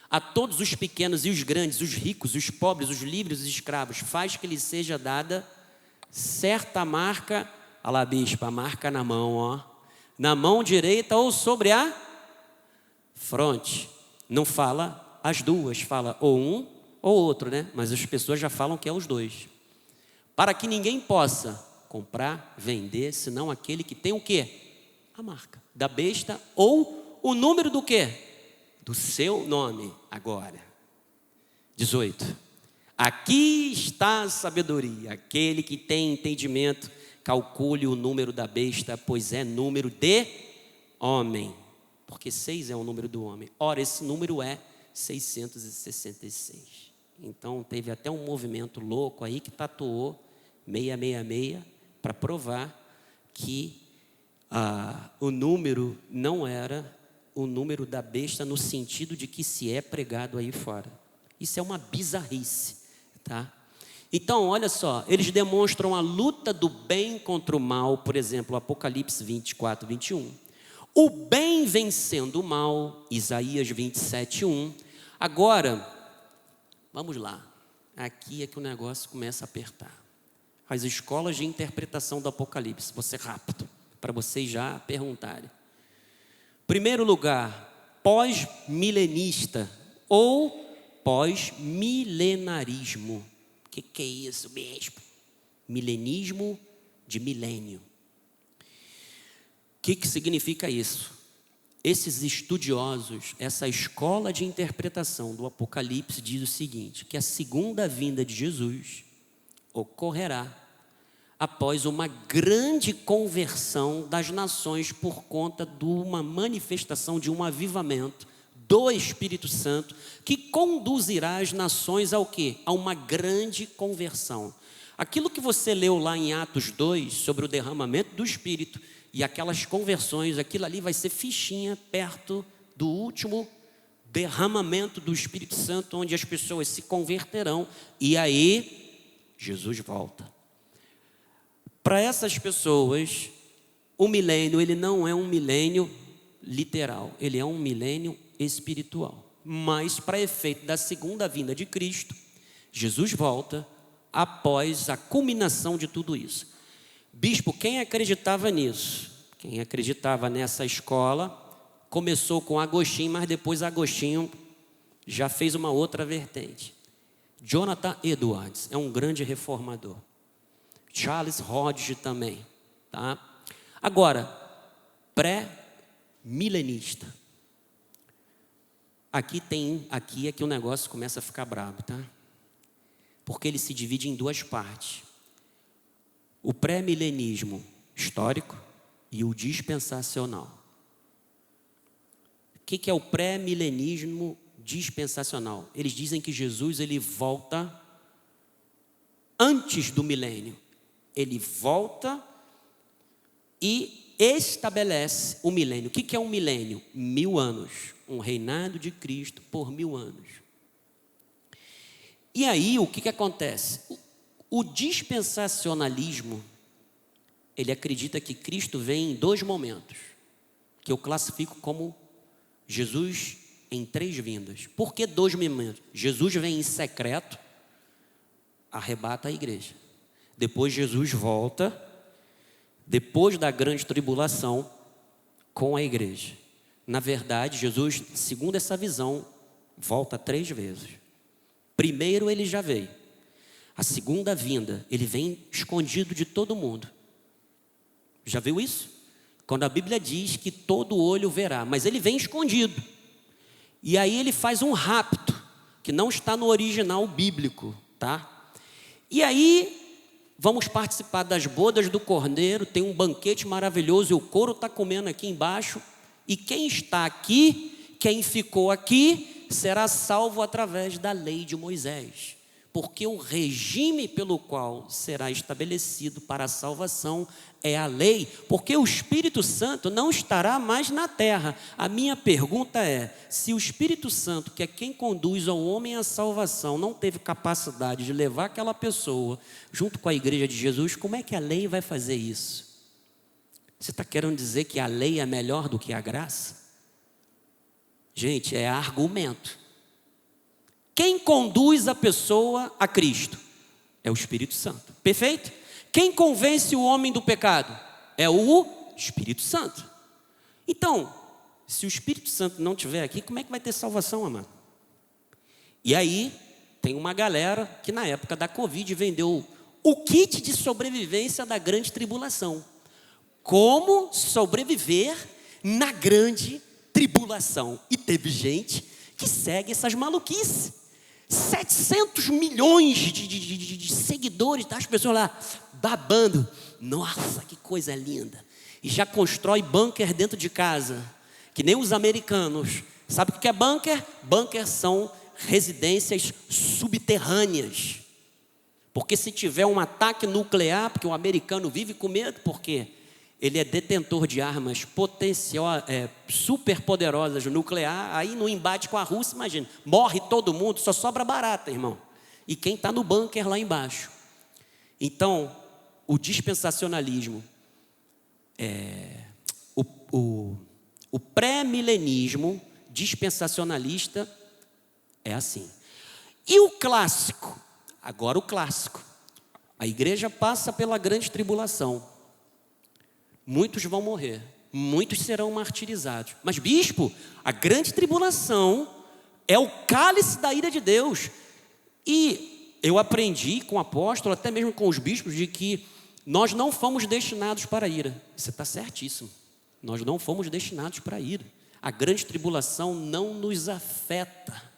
A todos os pequenos e os grandes, os ricos, os pobres, os livres e os escravos, faz que lhe seja dada certa marca, olha lá, bispo, a marca na mão, ó. Na mão direita ou sobre a fronte. Não fala as duas, fala ou um ou outro, né? Mas as pessoas já falam que é os dois. Para que ninguém possa comprar, vender, senão aquele que tem o quê? A marca da besta ou o número do quê? Do seu nome. Agora, 18. Aqui está a sabedoria. Aquele que tem entendimento, calcule o número da besta, pois é número de homem. Porque 6 é o número do homem. Ora, esse número é 666. Então, teve até um movimento louco aí que tatuou 666 para provar que o número não era o número da besta no sentido de que se é pregado aí fora. Isso é uma bizarrice, tá? Então, olha só, eles demonstram a luta do bem contra o mal, por exemplo, Apocalipse 24, 21. O bem vencendo o mal, Isaías 27, 1. Agora, vamos lá. Aqui é que o negócio começa a apertar. As escolas de interpretação do Apocalipse. Vou ser rápido, para vocês já perguntarem. Primeiro lugar, pós-milenista ou pós-milenarismo. O que é isso mesmo? Milenismo de milênio. O que significa isso? Esses estudiosos, essa escola de interpretação do Apocalipse diz o seguinte, que a segunda vinda de Jesus ocorrerá após uma grande conversão das nações por conta de uma manifestação, de um avivamento do Espírito Santo, que conduzirá as nações ao quê? A uma grande conversão. Aquilo que você leu lá em Atos 2, sobre o derramamento do Espírito, e aquelas conversões, aquilo ali vai ser fichinha perto do último derramamento do Espírito Santo, onde as pessoas se converterão, e aí Jesus volta. Para essas pessoas, o milênio, ele não é um milênio literal, ele é um milênio espiritual. Mas para efeito da segunda vinda de Cristo, Jesus volta após a culminação de tudo isso. Bispo, quem acreditava nisso? Quem acreditava nessa escola começou com Agostinho, mas depois Agostinho já fez uma outra vertente. Jonathan Edwards é um grande reformador. Charles Hodge também, tá? Agora, pré-milenista. Aqui é que o negócio começa a ficar brabo, tá? Porque ele se divide em duas partes. O pré-milenismo histórico e o dispensacional. O que é o pré-milenismo dispensacional? Eles dizem que Jesus ele volta antes do milênio. Ele volta e estabelece o milênio. O que é um milênio? 1000 anos. Um reinado de Cristo por 1000 anos. E aí, o que acontece? O dispensacionalismo, ele acredita que Cristo vem em 2 momentos, que eu classifico como Jesus em 3 vindas. Por que 2 momentos? Jesus vem em secreto, arrebata a igreja. Depois Jesus volta, depois da grande tribulação, com a igreja. Na verdade, Jesus, segundo essa visão, volta 3 vezes. Primeiro ele já veio. A segunda vinda, ele vem escondido de todo mundo. Já viu isso? Quando a Bíblia diz que todo olho verá, mas ele vem escondido. E aí ele faz um rapto, que não está no original bíblico, tá? E aí vamos participar das bodas do Cordeiro, tem um banquete maravilhoso e o couro está comendo aqui embaixo. E quem está aqui, quem ficou aqui, será salvo através da lei de Moisés. Porque o regime pelo qual será estabelecido para a salvação é a lei, porque o Espírito Santo não estará mais na terra. A minha pergunta é, se o Espírito Santo, que é quem conduz ao homem à salvação, não teve capacidade de levar aquela pessoa junto com a igreja de Jesus, como é que a lei vai fazer isso? Você está querendo dizer que a lei é melhor do que a graça? Gente, é argumento. Quem conduz a pessoa a Cristo? É o Espírito Santo. Perfeito? Quem convence o homem do pecado? É o Espírito Santo. Então, se o Espírito Santo não estiver aqui, como é que vai ter salvação, amado? E aí, tem uma galera que na época da Covid vendeu o kit de sobrevivência da grande tribulação. Como sobreviver na grande tribulação. E teve gente que segue essas maluquices. 700 milhões de seguidores, tá? As pessoas lá babando. Nossa, que coisa linda. E já constrói bunker dentro de casa, que nem os americanos. Sabe o que é bunker? Bunker são residências subterrâneas. Porque se tiver um ataque nuclear, porque o americano vive com medo, porque ele é detentor de armas super poderosas nuclear, aí no embate com a Rússia, imagina, morre todo mundo, só sobra barata, irmão. E quem está no bunker lá embaixo. Então, o dispensacionalismo, o pré-milenismo dispensacionalista é assim. E o clássico? Agora o clássico. A igreja passa pela grande tribulação. Muitos vão morrer, muitos serão martirizados. Mas bispo, a grande tribulação é o cálice da ira de Deus. E eu aprendi com o apóstolo, até mesmo com os bispos, de que nós não fomos destinados para a ira. Você está certíssimo. Nós não fomos destinados para a ira. A grande tribulação não nos afeta.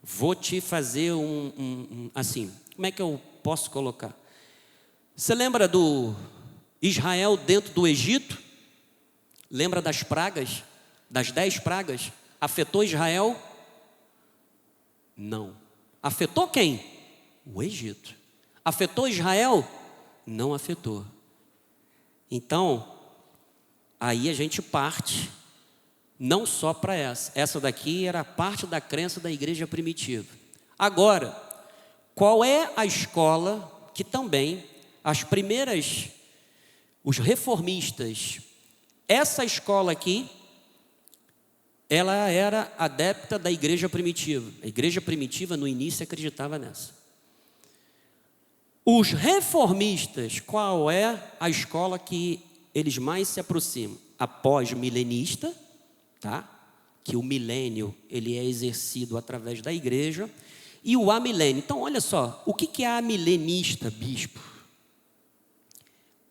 Vou te fazer assim, como é que eu posso colocar? Você lembra do Israel dentro do Egito? Lembra das pragas? Das 10 pragas? Afetou Israel? Não. Afetou quem? O Egito. Afetou Israel? Não afetou. Então, aí a gente parte não só para essa. Essa daqui era parte da crença da igreja primitiva. Agora, qual é a escola que também os reformistas, essa escola aqui, ela era adepta da igreja primitiva. A igreja primitiva no início acreditava nessa. Os reformistas, qual é a escola que eles mais se aproximam? A pós-milenista, tá? Que o milênio ele é exercido através da igreja, e o amilênio. Então, olha só, o que é amilenista, bispo?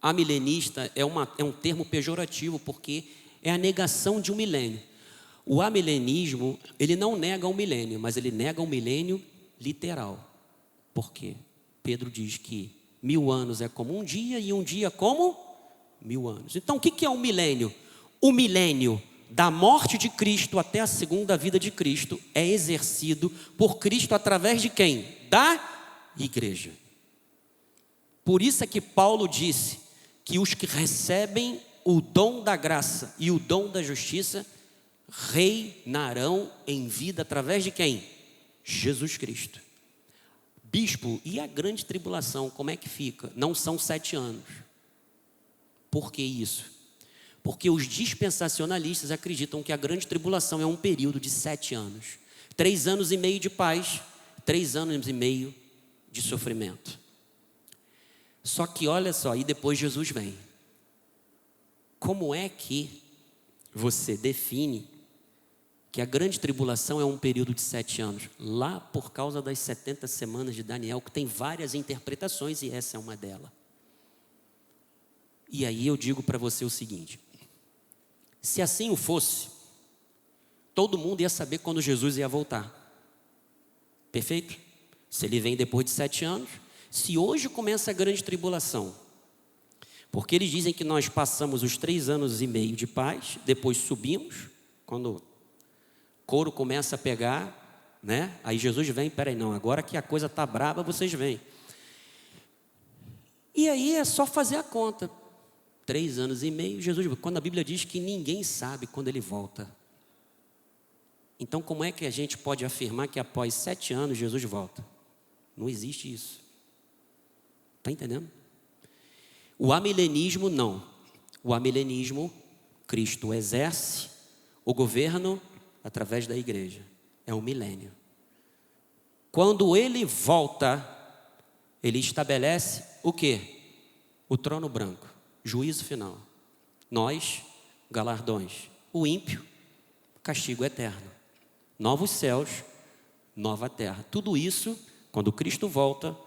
amilenista é um termo pejorativo, porque é a negação de um milênio. O amilenismo, ele não nega um milênio, mas ele nega um milênio literal. Por quê? Pedro diz que 1000 anos é como um dia e um dia como 1000 anos. Então, o que é um milênio? O milênio da morte de Cristo até a segunda vida de Cristo é exercido por Cristo através de quem? Da igreja. Por isso é que Paulo disse que os que recebem o dom da graça e o dom da justiça reinarão em vida através de quem? Jesus Cristo. Bispo, e a grande tribulação, como é que fica? Não são 7 anos. Por que isso? Porque os dispensacionalistas acreditam que a grande tribulação é um período de 7 anos. 3 anos e meio de paz, 3 anos e meio de sofrimento. Só que olha só, e depois Jesus vem. Como é que você define que a grande tribulação é um período de 7 anos? Lá por causa das 70 semanas de Daniel, que tem várias interpretações e essa é uma delas. E aí eu digo para você o seguinte: se assim o fosse, todo mundo ia saber quando Jesus ia voltar. Perfeito? Se ele vem depois de 7 anos, se hoje começa a grande tribulação, porque eles dizem que nós passamos os 3 anos e meio de paz, depois subimos, quando o couro começa a pegar, né? Aí Jesus vem, peraí, não, agora que a coisa está braba, vocês vêm. E aí é só fazer a conta. 3 anos e meio, Jesus, quando a Bíblia diz que ninguém sabe quando ele volta. Então como é que a gente pode afirmar que após 7 anos Jesus volta? Não existe isso. Está entendendo? O amilenismo não. O amilenismo, Cristo exerce o governo através da igreja. É um milênio. Quando ele volta, ele estabelece o quê? O trono branco. Juízo final. Nós, galardões. O ímpio, castigo eterno. Novos céus, nova terra. Tudo isso, quando Cristo volta,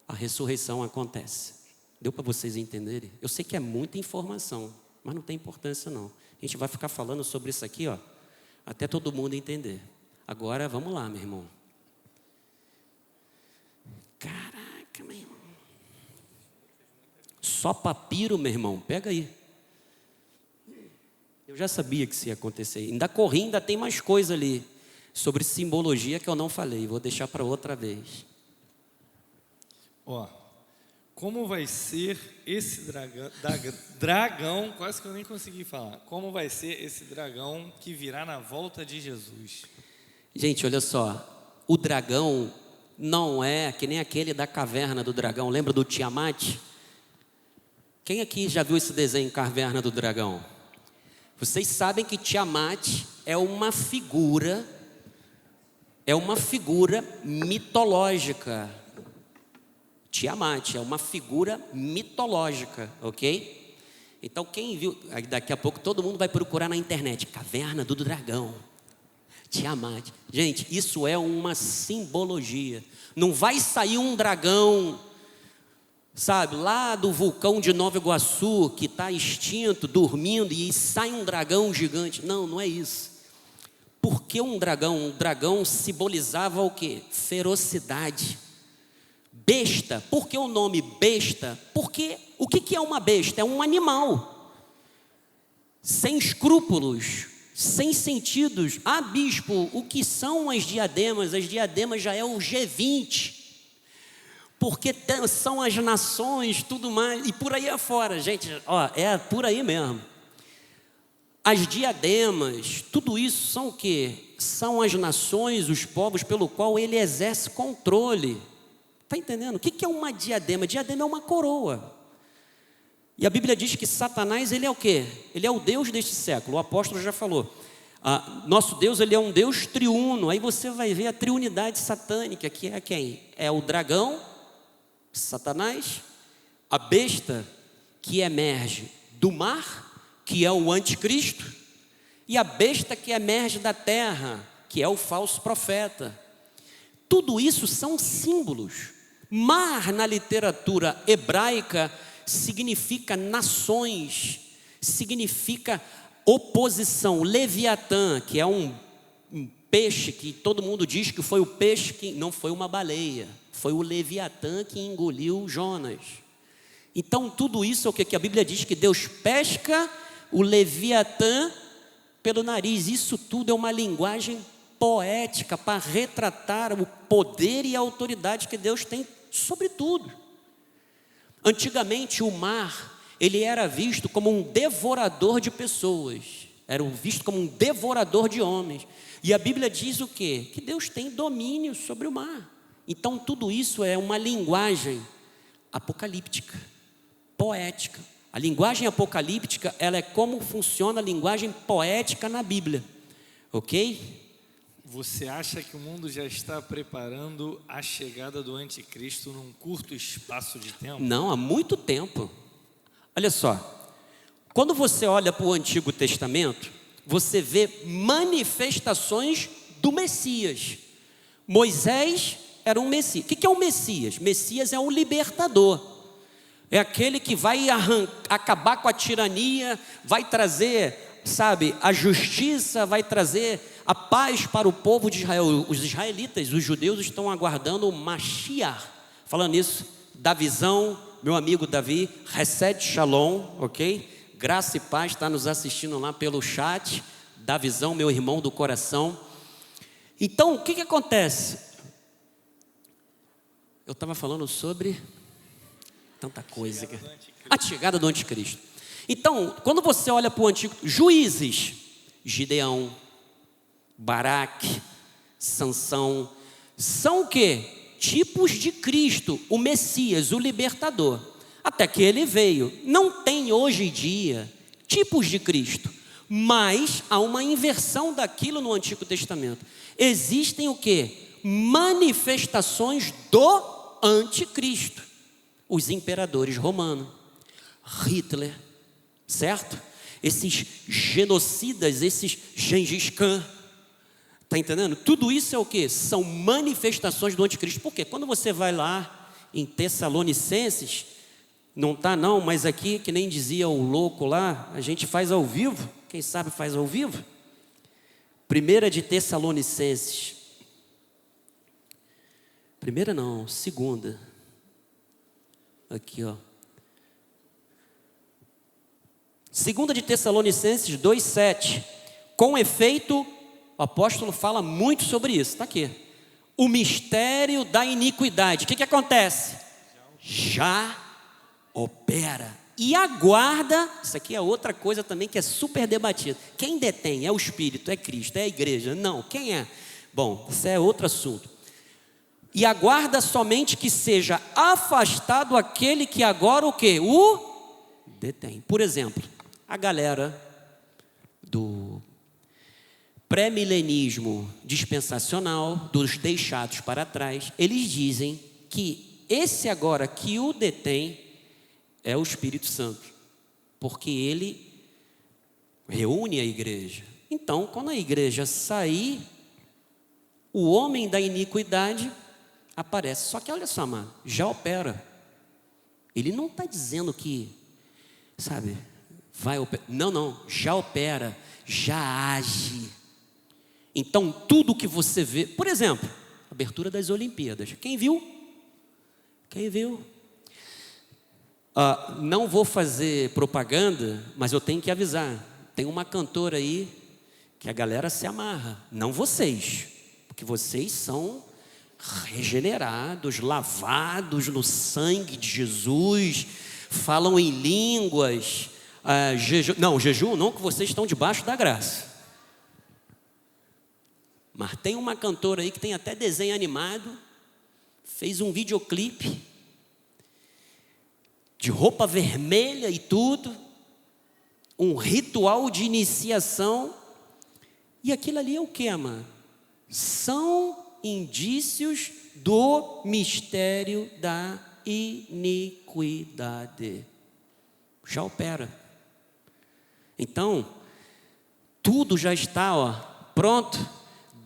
a ressurreição acontece. Deu para vocês entenderem? Eu sei que é muita informação, mas não tem importância não. A gente vai ficar falando sobre isso aqui, ó, até todo mundo entender. Agora, vamos lá, meu irmão. Caraca, meu irmão. Só papiro, meu irmão, pega aí. Eu já sabia que isso ia acontecer. Ainda corri, ainda tem mais coisa ali sobre simbologia que eu não falei. Vou deixar para outra vez. Ó, como vai ser esse dragão, quase que eu nem consegui falar. Como vai ser esse dragão que virá na volta de Jesus? Gente, olha só. O dragão não é que nem aquele da caverna do dragão. Lembra do Tiamat? Quem aqui já viu esse desenho, Caverna do Dragão? Vocês sabem que Tiamat é uma figura mitológica. Tiamat é uma figura mitológica, ok? Então quem viu, daqui a pouco todo mundo vai procurar na internet, Caverna do Dragão, Tiamat. Gente, isso é uma simbologia. Não vai sair um dragão, sabe, lá do vulcão de Nova Iguaçu, que está extinto, dormindo, e sai um dragão gigante. Não, não é isso. Por que um dragão? Um dragão simbolizava o quê? Ferocidade. Besta. Por que o nome besta? Porque o que é uma besta? É um animal. Sem escrúpulos, sem sentidos. Ah, bispo, o que são as diademas? As diademas já é o G20. Porque são as nações, tudo mais, e por aí afora, gente, ó, é por aí mesmo. As diademas, tudo isso são o quê? São as nações, os povos pelo qual ele exerce controle. Está entendendo? O que é uma diadema? Diadema é uma coroa. E a Bíblia diz que Satanás, ele é o quê? Ele é o Deus deste século, o apóstolo já falou. Nosso Deus, ele é um Deus triuno. Aí você vai ver a triunidade satânica, que é quem? É o dragão, Satanás, a besta que emerge do mar, que é o anticristo, e a besta que emerge da terra, que é o falso profeta. Tudo isso são símbolos. Mar, na literatura hebraica, significa nações, significa oposição. Leviatã, que é um peixe que todo mundo diz que foi o peixe que não foi uma baleia, foi o Leviatã que engoliu Jonas. Então tudo isso é o que a Bíblia diz, que Deus pesca o Leviatã pelo nariz. Isso tudo é uma linguagem poética para retratar o poder e a autoridade que Deus tem sobre tudo. Antigamente o mar, ele era visto como um devorador de pessoas, era visto como um devorador de homens. E a Bíblia diz o quê? Que Deus tem domínio sobre o mar. Então tudo isso é uma linguagem apocalíptica, poética. A linguagem apocalíptica, ela é como funciona a linguagem poética na Bíblia, ok? Você acha que o mundo já está preparando a chegada do anticristo num curto espaço de tempo? Não, há muito tempo. Olha só, quando você olha para o Antigo Testamento, você vê manifestações do Messias. Moisés era um Messias. O que é o Messias? Messias é um libertador. É aquele que vai acabar com a tirania, vai trazer, sabe, a justiça, vai trazer a paz para o povo de Israel. Os israelitas, os judeus estão aguardando o Mashiach. Falando nisso, Davizão, meu amigo Davi, recebe shalom, ok? Graça e paz, está nos assistindo lá pelo chat. Davizão, meu irmão do coração. Então, o que acontece? Eu estava falando sobre tanta coisa. A chegada do anticristo. Então, quando você olha para o antigo, juízes, Gideão, Baraque, Sansão, são o quê? Tipos de Cristo, o Messias, o libertador. Até que ele veio. Não tem hoje em dia tipos de Cristo, mas há uma inversão daquilo no Antigo Testamento. Existem o quê? Manifestações do anticristo. Os imperadores romanos, Hitler, certo? Esses genocidas, esses Gengis Khan, está entendendo? Tudo isso é o que? São manifestações do anticristo. Por quê? Quando você vai lá em Tessalonicenses, não está não, mas aqui, que nem dizia o louco lá, a gente faz ao vivo, quem sabe faz ao vivo. 1 de Tessalonicenses, primeira não, segunda, aqui ó, 2 de Tessalonicenses 2,7, com efeito, o apóstolo fala muito sobre isso, está aqui, o mistério da iniquidade. O que acontece? Já opera e aguarda. Isso aqui é outra coisa também que é super debatida. Quem detém? É o Espírito, é Cristo, é a igreja? Não, quem é? Bom, isso é outro assunto. E aguarda somente que seja afastado aquele que agora o quê? O detém. Por exemplo, a galera do pré-milenismo dispensacional, dos deixados para trás, eles dizem que esse agora que o detém é o Espírito Santo, porque ele reúne a igreja. Então, quando a igreja sair, o homem da iniquidade aparece. Só que olha só, mano, já opera. Ele não está dizendo que, sabe, vai operar. Não, já opera, já age. Então, tudo que você vê, por exemplo, abertura das Olimpíadas. Quem viu? Quem viu? Não vou fazer propaganda, mas eu tenho que avisar. Tem uma cantora aí que a galera se amarra. Não vocês, porque vocês são regenerados, lavados no sangue de Jesus, falam em línguas. Jejum não, que vocês estão debaixo da graça. Mas tem uma cantora aí que tem até desenho animado, fez um videoclipe de roupa vermelha e tudo, um ritual de iniciação, e aquilo ali é o que, mano? São indícios do mistério da iniquidade. Já opera. Então, tudo já está, pronto.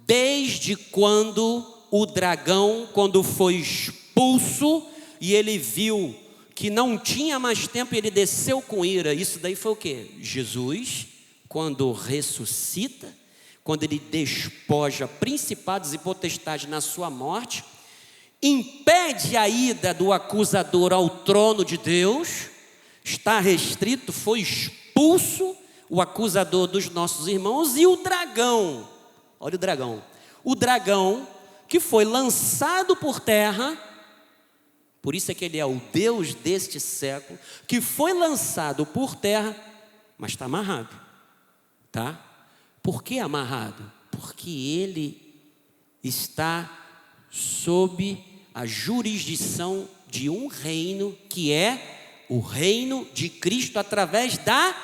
Desde quando o dragão, quando foi expulso, e ele viu que não tinha mais tempo e ele desceu com ira. Isso daí foi o quê? Jesus, quando ressuscita, quando ele despoja principados e potestades na sua morte, impede a ida do acusador ao trono de Deus, está restrito, foi expulso o acusador dos nossos irmãos e o dragão, olha o dragão que foi lançado por terra, por isso é que ele é o Deus deste século, que foi lançado por terra, mas está amarrado, tá? Por que amarrado? Porque ele está sob a jurisdição de um reino que é o reino de Cristo através da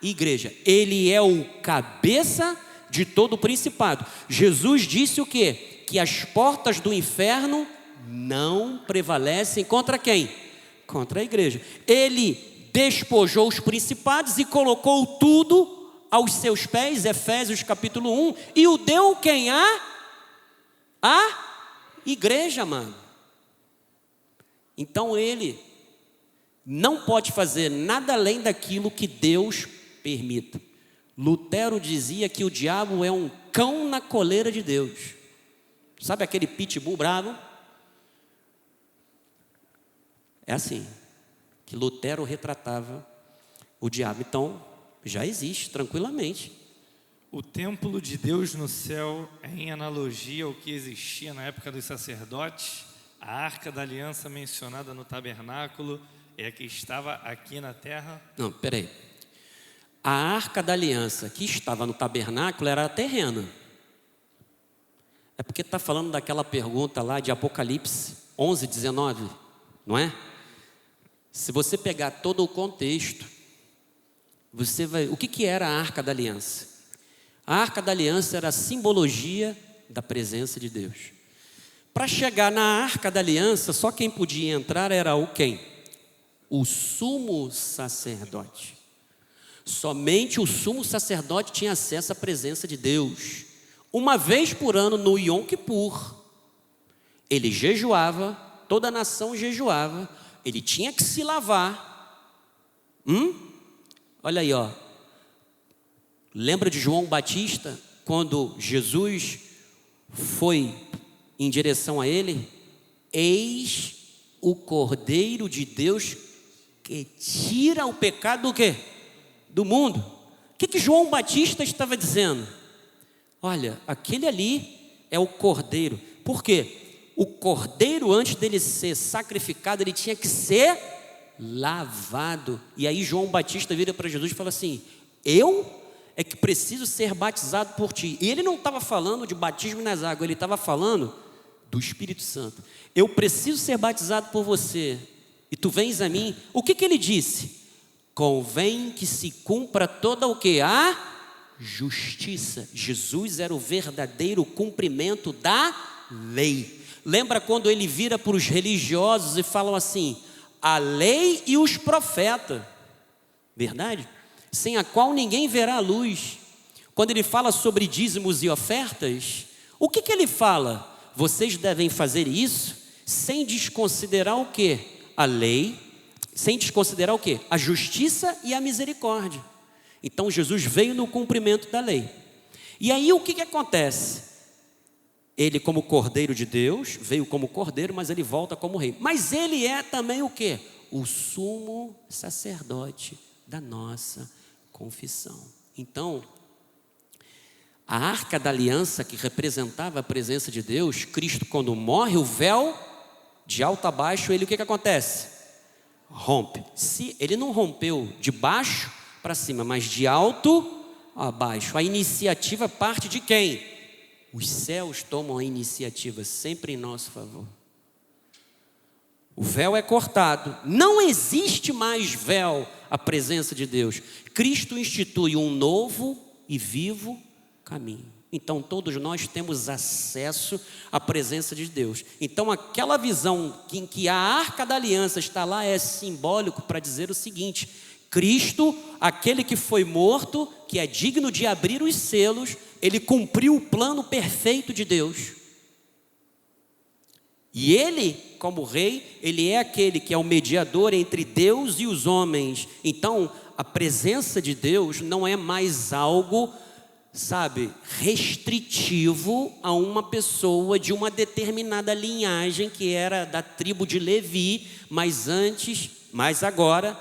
igreja. Ele é o cabeça de todo o principado. Jesus disse o quê? Que as portas do inferno não prevalecem contra quem? Contra a igreja. Ele despojou os principados e colocou tudo aos seus pés, Efésios capítulo 1, e o deu quem? A igreja, mano. Então ele não pode fazer nada além daquilo que Deus permita. Lutero dizia que o diabo é um cão na coleira de Deus. Sabe aquele pitbull bravo? É assim que Lutero retratava o diabo. Então, já existe tranquilamente. O templo de Deus no céu é em analogia ao que existia na época dos sacerdotes. A arca da aliança mencionada no tabernáculo é a que estava aqui na terra. Não, peraí. A arca da aliança que estava no tabernáculo era terrena. É porque está falando daquela pergunta lá de Apocalipse 11, 19, não é? Se você pegar todo o contexto, você vai... O que era a arca da aliança? A arca da aliança era a simbologia da presença de Deus. Para chegar na arca da aliança, só quem podia entrar era o quem? O sumo sacerdote. Somente o sumo sacerdote tinha acesso à presença de Deus. Uma vez por ano, no Yom Kippur, ele jejuava, toda a nação jejuava, ele tinha que se lavar. Olha aí, ó. Lembra de João Batista, quando Jesus foi em direção a ele? Eis o Cordeiro de Deus que tira o pecado do quê? Do mundo. O que João Batista estava dizendo? Olha, aquele ali é o Cordeiro. Por quê? O Cordeiro, antes dele ser sacrificado, ele tinha que ser lavado. E aí João Batista vira para Jesus e fala assim: eu é que preciso ser batizado por ti. E ele não estava falando de batismo nas águas, ele estava falando do Espírito Santo. Eu preciso ser batizado por você, e tu vens a mim. O que ele disse? Convém que se cumpra toda o que? A justiça. Jesus era o verdadeiro cumprimento da lei. Lembra quando ele vira para os religiosos e falam assim: a lei e os profetas, verdade? Sem a qual ninguém verá a luz. Quando ele fala sobre dízimos e ofertas, o que ele fala? Vocês devem fazer isso sem desconsiderar o quê? A lei, sem desconsiderar o quê? A justiça e a misericórdia. Então Jesus veio no cumprimento da lei. E aí o que acontece? Ele, como Cordeiro de Deus, veio como Cordeiro, mas ele volta como rei. Mas ele é também o quê? O sumo sacerdote da nossa confissão. Então, a arca da aliança, que representava a presença de Deus, Cristo, quando morre, o véu, de alto a baixo, ele, o que acontece? Rompe. Se ele não rompeu de baixo para cima, mas de alto a baixo. A iniciativa parte de quem? Os céus tomam a iniciativa sempre em nosso favor. O véu é cortado. Não existe mais véu à presença de Deus. Cristo institui um novo e vivo caminho. Então todos nós temos acesso à presença de Deus. Então aquela visão em que a arca da aliança está lá é simbólico para dizer o seguinte: Cristo, aquele que foi morto, que é digno de abrir os selos, ele cumpriu o plano perfeito de Deus. E ele, como rei, ele é aquele que é o mediador entre Deus e os homens. Então, a presença de Deus não é mais algo, sabe, restritivo a uma pessoa de uma determinada linhagem que era da tribo de Levi, mas agora,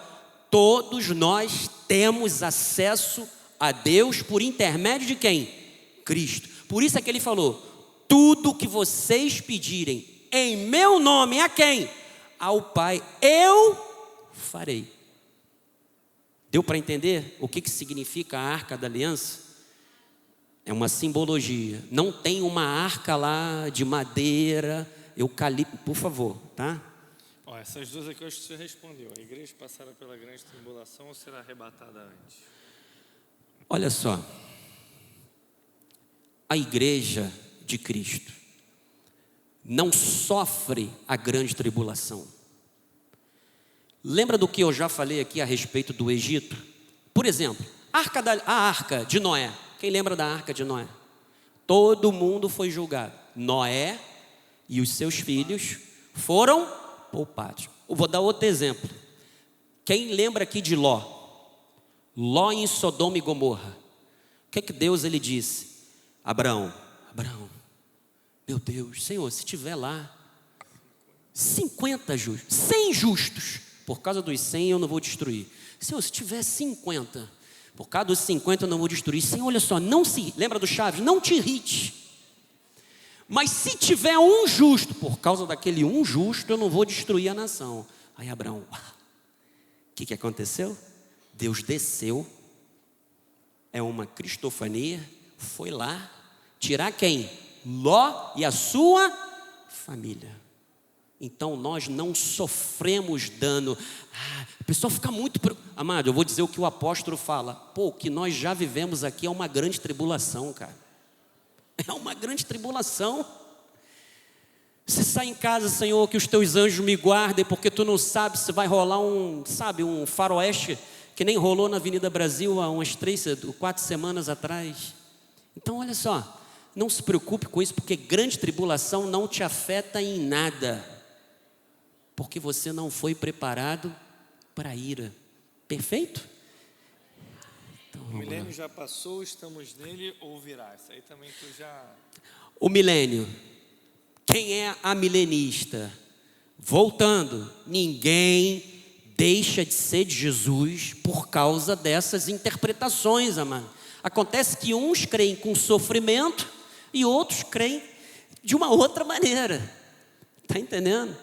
todos nós temos acesso a Deus por intermédio de quem? Cristo. Por isso é que ele falou: tudo que vocês pedirem em meu nome, a quem? Ao Pai, eu farei. Deu para entender o que significa a arca da aliança? É uma simbologia. Não tem uma arca lá de madeira, eucalipto, por favor, tá? Ó, essas duas aqui eu acho que você respondeu. A igreja passará pela grande tribulação ou será arrebatada antes? Olha só. A igreja de Cristo não sofre a grande tribulação. Lembra do que eu já falei aqui a respeito do Egito? Por exemplo, a arca de Noé. Quem lembra da arca de Noé? Todo mundo foi julgado. Noé e os seus filhos foram poupados. Eu vou dar outro exemplo. Quem lembra aqui de Ló? Ló em Sodoma e Gomorra. O que Deus ele disse? Abraão, meu Deus, Senhor, se tiver lá 50 justos, 100 justos, por causa dos 100 eu não vou destruir. Senhor, se tiver 50, por causa dos 50 eu não vou destruir. Senhor, olha só, lembra do Chaves? Não te irrite. Mas se tiver um justo, por causa daquele um justo, eu não vou destruir a nação. Aí Abraão, o que aconteceu? Deus desceu, é uma cristofania, foi lá tirar quem? Ló e a sua família. Então nós não sofremos dano. A pessoa fica muito... Amado, eu vou dizer o que o apóstolo fala. O que nós já vivemos aqui é uma grande tribulação, cara. É uma grande tribulação. Você sai em casa, Senhor, que os teus anjos me guardem, porque tu não sabe se vai rolar um faroeste, que nem rolou na Avenida Brasil há umas 4 semanas atrás. Então olha só, não se preocupe com isso, porque grande tribulação não te afeta em nada, porque você não foi preparado para a ira. Perfeito? Então, o milênio já passou, estamos nele ou virá? Isso aí também tu já... O milênio. Quem é a milenista? Voltando, ninguém deixa de ser de Jesus por causa dessas interpretações, amado. Acontece que uns creem com sofrimento e outros creem de uma outra maneira. Está entendendo?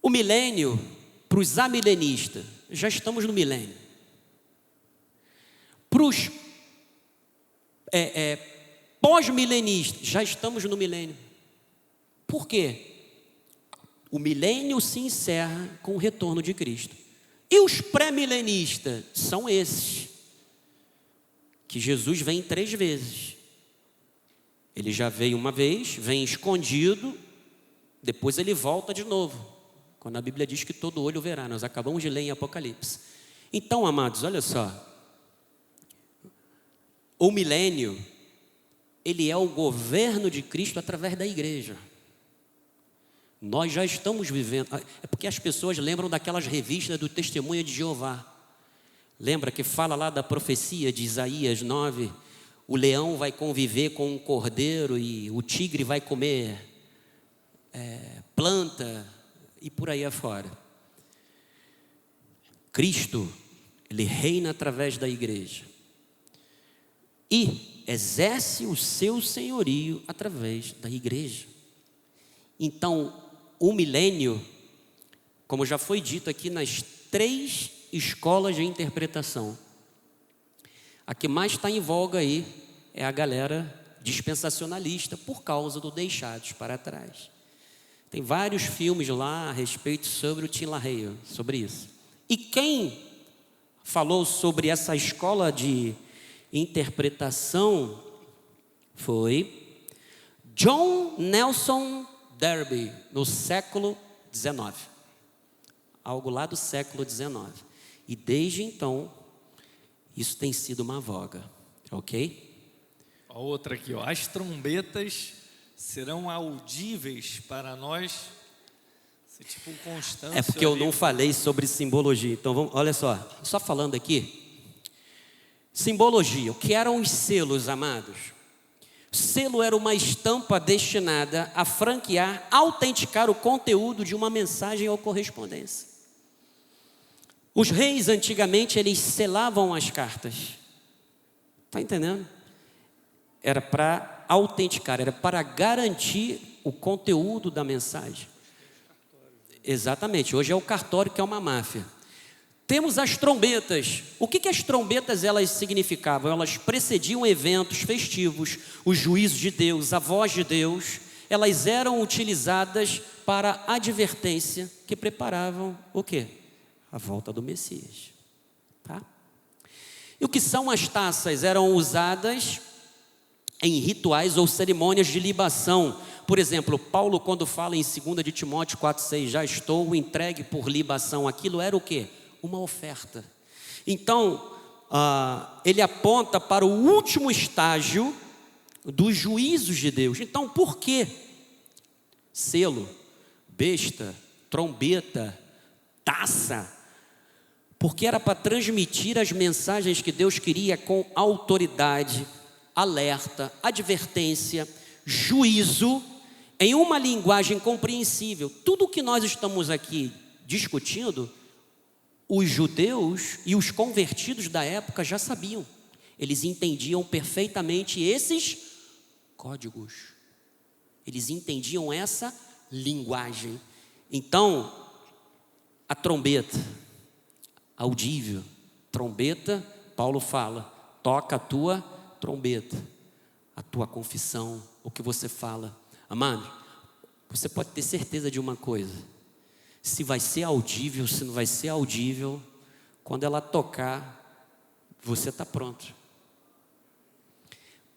O milênio, para os amilenistas, já estamos no milênio. Para os pós-milenistas, já estamos no milênio. Por quê? O milênio se encerra com o retorno de Cristo. E os pré-milenistas são esses, que Jesus vem 3 vezes. Ele já veio uma vez, vem escondido, depois ele volta de novo, quando a Bíblia diz que todo olho verá. Nós acabamos de ler em Apocalipse. Então, amados, olha só. O milênio, ele é o governo de Cristo através da igreja. Nós já estamos vivendo. É porque as pessoas lembram daquelas revistas do Testemunha de Jeová. Lembra que fala lá da profecia de Isaías 9? O leão vai conviver com um cordeiro e o tigre vai comer planta e por aí afora. Cristo, ele reina através da igreja e exerce o seu senhorio através da igreja. Então, o milênio, como já foi dito aqui nas 3 escolas de interpretação, a que mais está em voga aí é a galera dispensacionalista, por causa do deixados para trás. Tem vários filmes lá a respeito sobre o Tim LaHaye, sobre isso. E quem falou sobre essa escola de interpretação foi John Nelson Darby, no século XIX. Algo lá do século XIX. E desde então, isso tem sido uma voga. Ok? A outra aqui, ó. As trombetas serão audíveis para nós? Isso é tipo um Constâncio. É porque eu ali. não falei sobre simbologia. Então, olha só falando aqui. Simbologia, o que eram os selos, amados? Selo era uma estampa destinada a franquear, autenticar o conteúdo de uma mensagem ou correspondência. Os reis, antigamente, eles selavam as cartas. Está entendendo? Era para autenticar, era para garantir o conteúdo da mensagem. Exatamente, hoje é o cartório, que é uma máfia. Temos as trombetas. O que as trombetas elas significavam? Elas precediam eventos festivos, os juízos de Deus, a voz de Deus. Elas eram utilizadas para advertência, que preparavam o quê? A volta do Messias. Tá? E o que são as taças? Eram usadas em rituais ou cerimônias de libação. Por exemplo, Paulo, quando fala em 2 de Timóteo 4,6, já estou entregue por libação, aquilo era o quê? Uma oferta. Então, ele aponta para o último estágio dos juízos de Deus. Então, por quê? Selo, besta, trombeta, taça. Porque era para transmitir as mensagens que Deus queria com autoridade, alerta, advertência, juízo, em uma linguagem compreensível. Tudo o que nós estamos aqui discutindo, os judeus e os convertidos da época já sabiam. Eles entendiam perfeitamente esses códigos. Eles entendiam essa linguagem. Então, a trombeta, audível, trombeta, Paulo fala, toca a tua trombeta, a tua confissão, o que você fala. Amado, você pode ter certeza de uma coisa. Se vai ser audível, se não vai ser audível, quando ela tocar, você está pronto.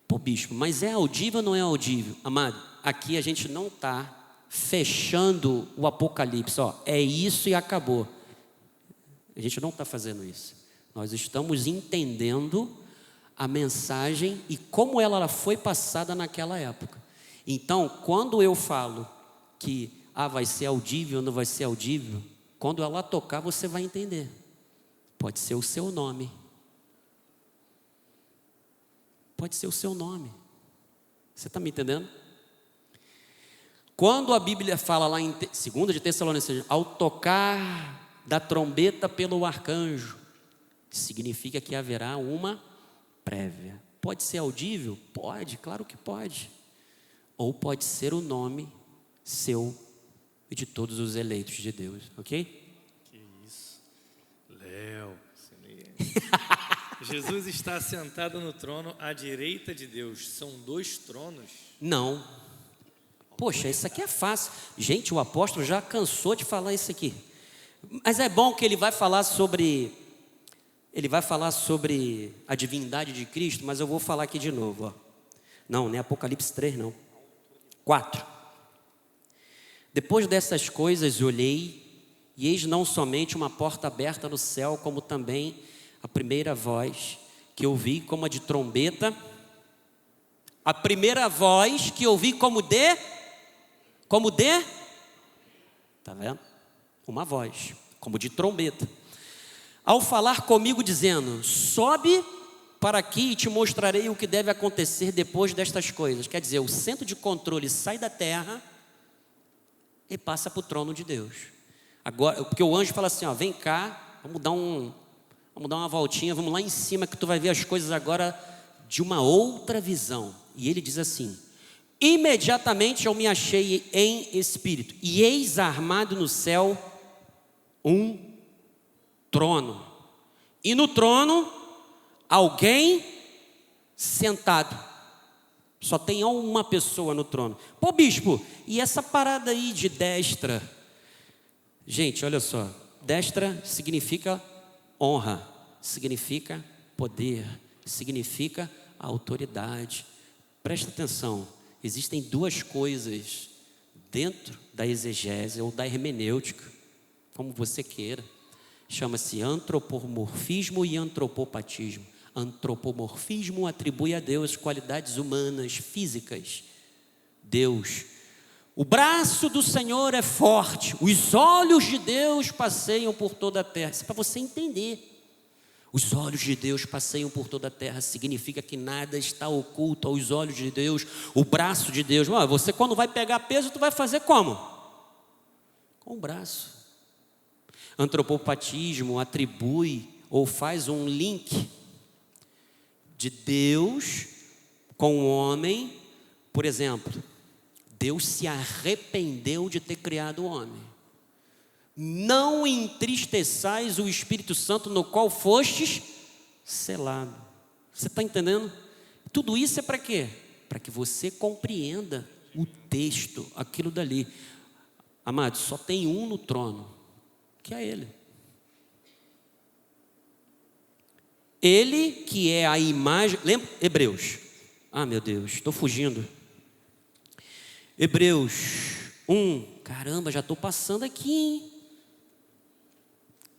Pô, bispo, mas é audível ou não é audível? Amado, aqui a gente não está fechando o Apocalipse, é isso e acabou. A gente não está fazendo isso. Nós estamos entendendo a mensagem e como ela foi passada naquela época. Então, quando eu falo que vai ser audível ou não vai ser audível, quando ela tocar você vai entender. Pode ser o seu nome. Pode ser o seu nome. Você está me entendendo? Quando a Bíblia fala lá em 2 de Tessalonicenses, ao tocar da trombeta pelo arcanjo, significa que haverá uma prévia. Pode ser audível? Pode, claro que pode. Ou pode ser o nome seu e de todos os eleitos de Deus, ok? Que isso. Léo. Jesus está sentado no trono à direita de Deus. São 2 tronos? Não. Poxa, isso aqui é fácil. Gente, o apóstolo já cansou de falar isso aqui. Mas é bom que ele vai falar sobre a divindade de Cristo, mas eu vou falar aqui de novo. Não é Apocalipse 3, não. 4. Depois dessas coisas olhei, e eis não somente uma porta aberta no céu, como também a primeira voz que ouvi como a de trombeta. A primeira voz que ouvi como de? Está vendo? Uma voz, como de trombeta. Ao falar comigo dizendo, sobe para aqui e te mostrarei o que deve acontecer depois destas coisas. Quer dizer, o centro de controle sai da terra e passa para o trono de Deus. Agora, porque o anjo fala assim, vem cá, vamos dar uma voltinha, vamos lá em cima que tu vai ver as coisas agora de uma outra visão. E ele diz assim, imediatamente eu me achei em espírito, e eis armado no céu um trono, e no trono alguém sentado. Só tem uma pessoa no trono. Pô, bispo, e essa parada aí de destra? Gente, olha só. Destra significa honra, significa poder, significa autoridade. Presta atenção, existem 2 coisas dentro da exegese ou da hermenêutica, como você queira. Chama-se antropomorfismo e antropomorfismo. Antropomorfismo atribui a Deus qualidades humanas, físicas. Deus. O braço do Senhor é forte, os olhos de Deus passeiam por toda a terra. Isso é para você entender. Os olhos de Deus passeiam por toda a terra, significa que nada está oculto aos olhos de Deus, o braço de Deus. Você quando vai pegar peso, tu vai fazer como? Com o braço. Antropopatismo atribui ou faz um link de Deus com o homem. Por exemplo, Deus se arrependeu de ter criado o homem. Não entristeçais o Espírito Santo no qual fostes selado. Você está entendendo? Tudo isso é para quê? Para que você compreenda o texto, aquilo dali. Amados, só tem um no trono, que é Ele. Ele que é a imagem. Lembra? Hebreus. Ah, meu Deus, estou fugindo. Hebreus 1. Caramba, já estou passando aqui, hein?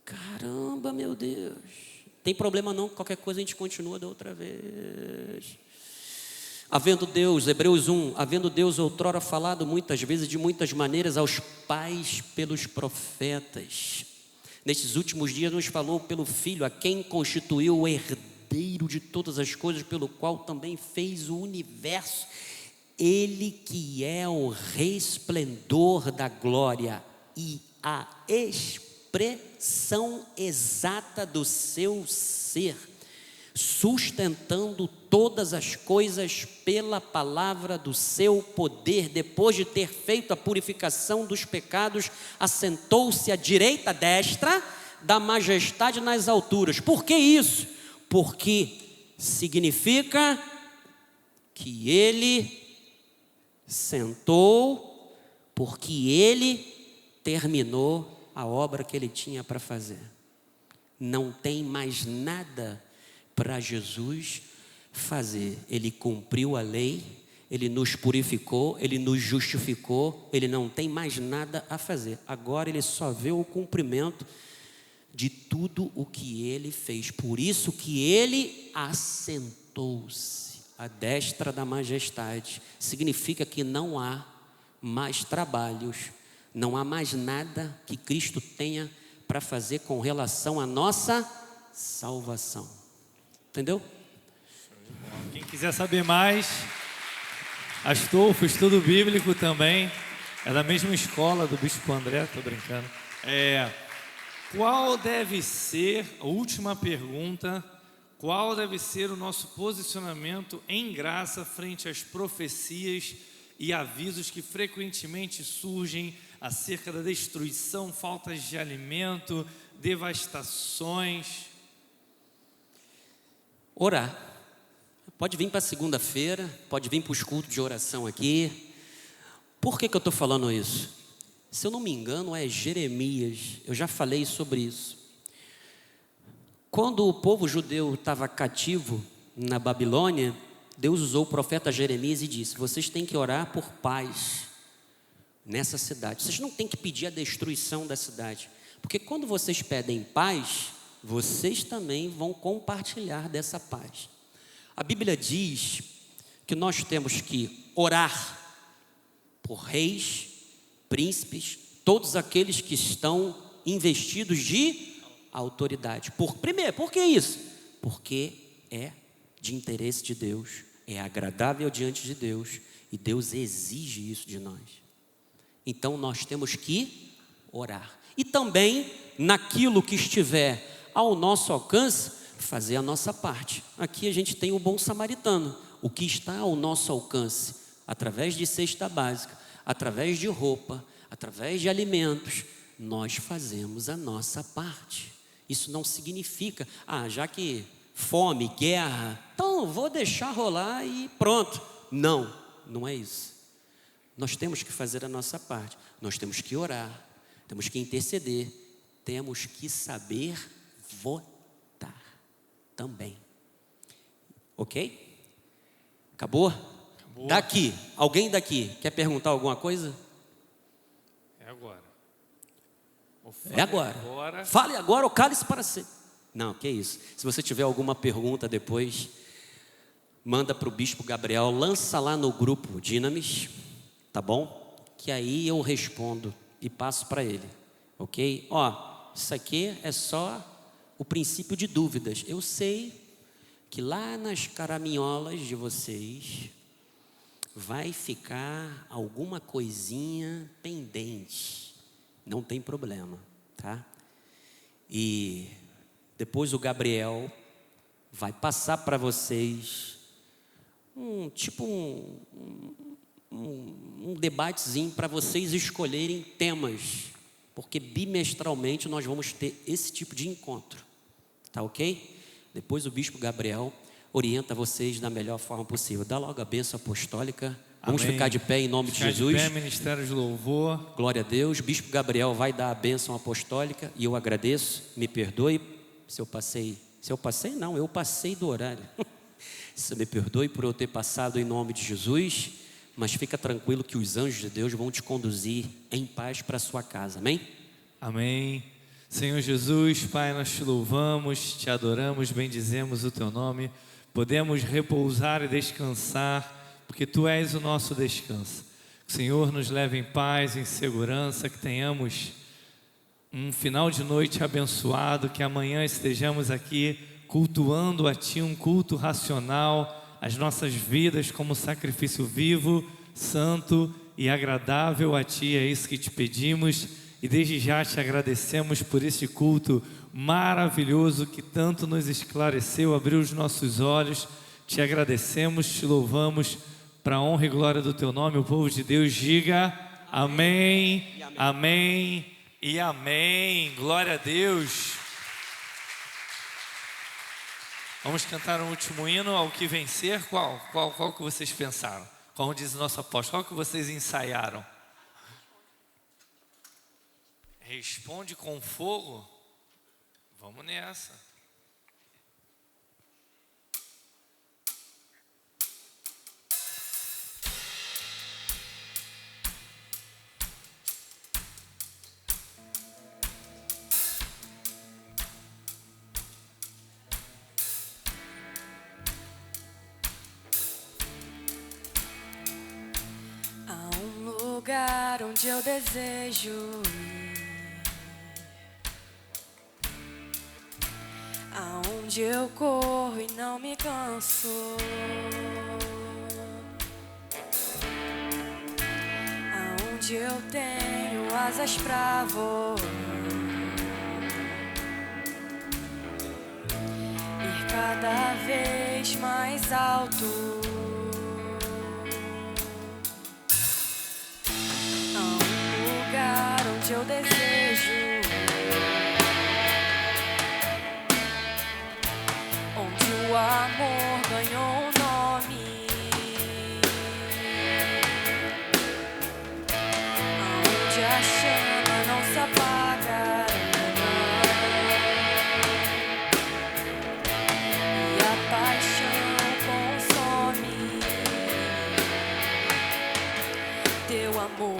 Caramba, meu Deus. Tem problema não, qualquer coisa a gente continua da outra vez. Havendo Deus, Hebreus 1, havendo Deus outrora falado muitas vezes, de muitas maneiras, aos pais pelos profetas. Nestes últimos dias nos falou pelo Filho, a quem constituiu o herdeiro de todas as coisas, pelo qual também fez o universo. Ele que é o resplendor da glória e a expressão exata do seu ser, sustentando todas as coisas pela palavra do seu poder, depois de ter feito a purificação dos pecados, assentou-se à direita destra da majestade nas alturas. Por que isso? Porque significa que ele sentou, porque ele terminou a obra que ele tinha para fazer. Não tem mais nada para Jesus fazer. Ele cumpriu a lei, ele nos purificou, ele nos justificou, ele não tem mais nada a fazer. Agora ele só vê o cumprimento de tudo o que ele fez. Por isso que ele assentou-se à destra da majestade. Significa que não há mais trabalhos, não há mais nada que Cristo tenha para fazer com relação à nossa salvação. Entendeu? Quem quiser saber mais, Astolfo, estudo bíblico também, é da mesma escola do Bispo André, estou brincando. Qual deve ser, a última pergunta, qual deve ser o nosso posicionamento em graça frente às profecias e avisos que frequentemente surgem acerca da destruição, faltas de alimento, devastações? Orar. Pode vir para segunda-feira, pode vir para os cultos de oração aqui. Por que eu estou falando isso? Se eu não me engano, é Jeremias. Eu já falei sobre isso. Quando o povo judeu estava cativo na Babilônia, Deus usou o profeta Jeremias e disse: vocês têm que orar por paz nessa cidade. Vocês não têm que pedir a destruição da cidade. Porque quando vocês pedem paz, vocês também vão compartilhar dessa paz. A Bíblia diz que nós temos que orar por reis, príncipes, todos aqueles que estão investidos de autoridade. Primeiro, por que isso? Porque é de interesse de Deus, é agradável diante de Deus, e Deus exige isso de nós. Então nós temos que orar. E também, naquilo que estiver ao nosso alcance, fazer a nossa parte. Aqui a gente tem o bom samaritano. O que está ao nosso alcance, através de cesta básica, através de roupa, através de alimentos, nós fazemos a nossa parte. Isso não significa, já que fome, guerra, então vou deixar rolar e pronto. Não, não é isso. Nós temos que fazer a nossa parte. Nós temos que orar, temos que interceder, temos que saber votar também. Ok? Acabou? Acabou. Daqui, alguém daqui quer perguntar alguma coisa? É agora. É agora. Fale agora ou cale-se para sempre. Não, que isso. Se você tiver alguma pergunta depois, manda para o Bispo Gabriel, lança lá no grupo Dinamis, tá bom? Que aí eu respondo e passo para ele, ok? Ó, isso aqui é só o princípio de dúvidas. Eu sei que lá nas caraminholas de vocês vai ficar alguma coisinha pendente. Não tem problema, tá? E depois o Gabriel vai passar para vocês um debatezinho para vocês escolherem temas, porque bimestralmente nós vamos ter esse tipo de encontro, tá ok? Depois o bispo Gabriel orienta vocês da melhor forma possível. Dá logo a bênção apostólica. Vamos Amém. ficar de pé em nome de Jesus. De pé, Ministério de Louvor. Glória a Deus. Bispo Gabriel vai dar a bênção apostólica e eu agradeço. Me perdoe se eu passei. Não, eu passei do horário. Se me perdoe por eu ter passado em nome de Jesus, mas fica tranquilo que os anjos de Deus vão te conduzir em paz para a sua casa. Amém? Amém. Senhor Jesus, Pai, nós te louvamos, te adoramos, bendizemos o teu nome. Podemos repousar e descansar, porque tu és o nosso descanso. Que o Senhor nos leve em paz, em segurança, que tenhamos um final de noite abençoado, que amanhã estejamos aqui cultuando a Ti, um culto racional, as nossas vidas como sacrifício vivo, santo e agradável a Ti. É isso que te pedimos e desde já te agradecemos por este culto maravilhoso que tanto nos esclareceu, abriu os nossos olhos. Te agradecemos, te louvamos, para a honra e glória do Teu nome. O povo de Deus diga amém, amém e amém. Glória a Deus. Vamos cantar um último hino, Ao que vencer. Qual que vocês pensaram? Como diz o nosso apóstolo, qual que vocês ensaiaram? Responde com fogo. Vamos nessa. Há um lugar onde eu desejo ir, aonde eu corro e não me canso, aonde eu tenho asas pra voar, ir cada vez mais alto. Há um lugar onde eu desejo ir, onde o amor ganhou um nome, aonde a chama não se apaga e a paixão consome. Teu amor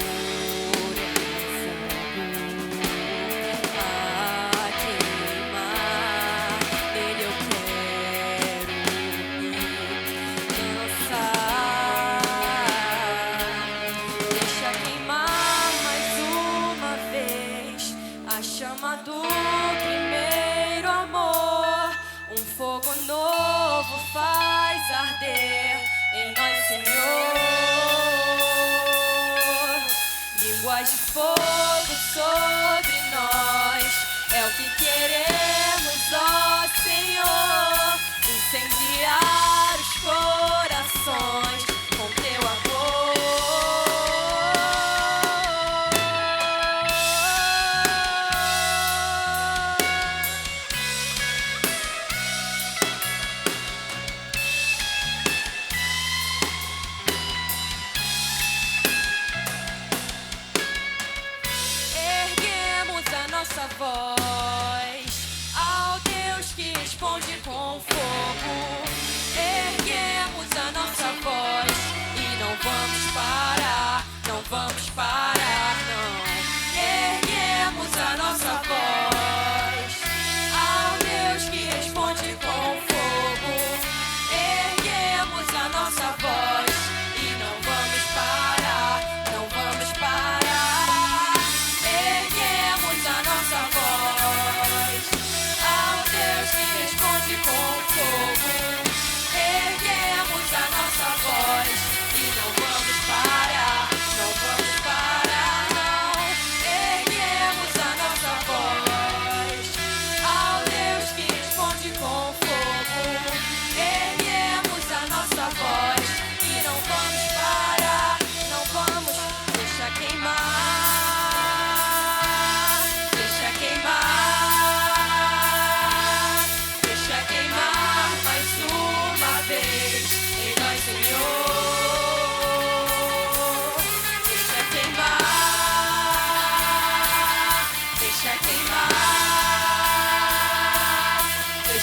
em nós, Senhor, línguas de fogo sobre nós, é o que queremos, ó Senhor, incendiar os corações com teu amor. Nossa voz ao Deus que responde com fogo. Erguemos a nossa voz e não vamos parar, não vamos parar, não. Erguemos a nossa voz ao Deus que responde com fogo. Erguemos a nossa voz e não vamos parar,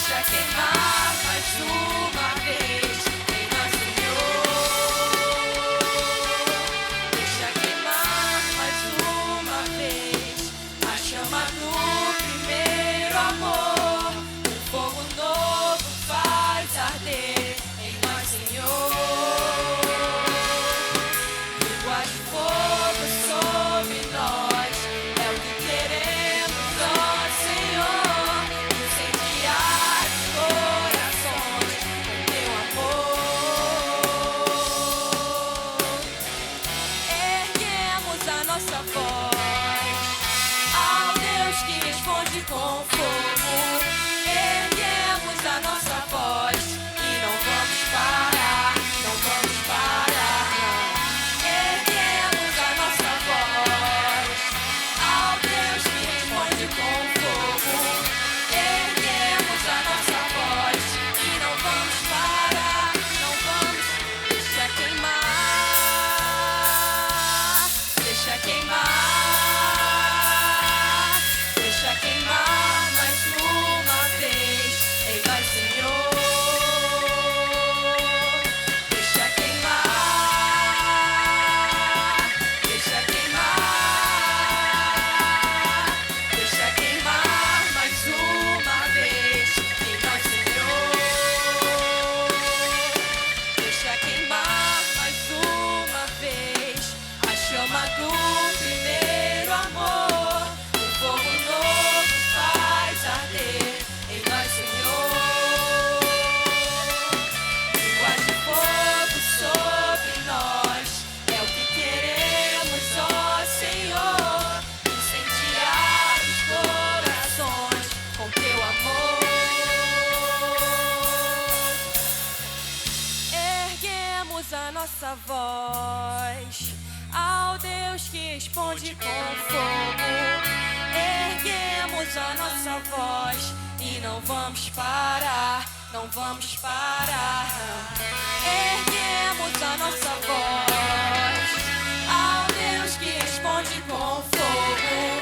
Deixa queimar mais uma vez em nós, Senhor. Deixa queimar mais uma vez a chama do primeiro amor. Um fogo novo faz arder em nós, Senhor. Língua de fogo sobre nós é o que queremos, ó Senhor. Incendiar os corações com teu amor. Erguemos a nossa voz ao Deus que responde com fogo. Erguemos a nossa voz e não vamos parar, não vamos parar, não. Erguemos a nossa voz ao Deus que responde com fogo. Erguemos a nossa voz e não vamos parar, não vamos. Deixa queimar, deixa queimar, deixa queimar mais uma vez em nós, Senhor. Deixa queimar, deixa queimar, deixa queimar mais uma vez em nós, Senhor. Deixa queimar mais uma vez a chama do primeiro amor. Um fogo novo faz arder em nós, Senhor. Língua de fogo sobre nós é o que queremos, ó Senhor. Incendiar os corações com teu amor. Erguemos a nossa voz ao Deus que responde com fogo. Erguemos a nossa voz e não vamos parar, não vamos parar. Erguemos a nossa voz ao Deus que responde com fogo.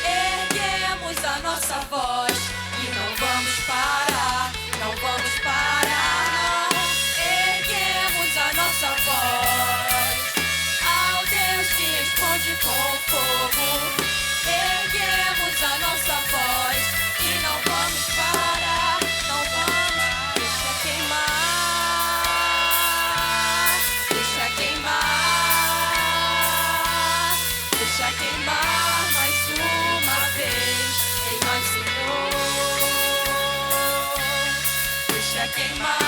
Erguemos a nossa voz e não vamos parar, não vamos parar, não. Erguemos a nossa voz ao Deus que responde com fogo. Erguemos a nossa voz e não vamos parar, não vamos. Deixa queimar, deixa queimar, deixa queimar mais uma vez em nós, Senhor. Deixa queimar.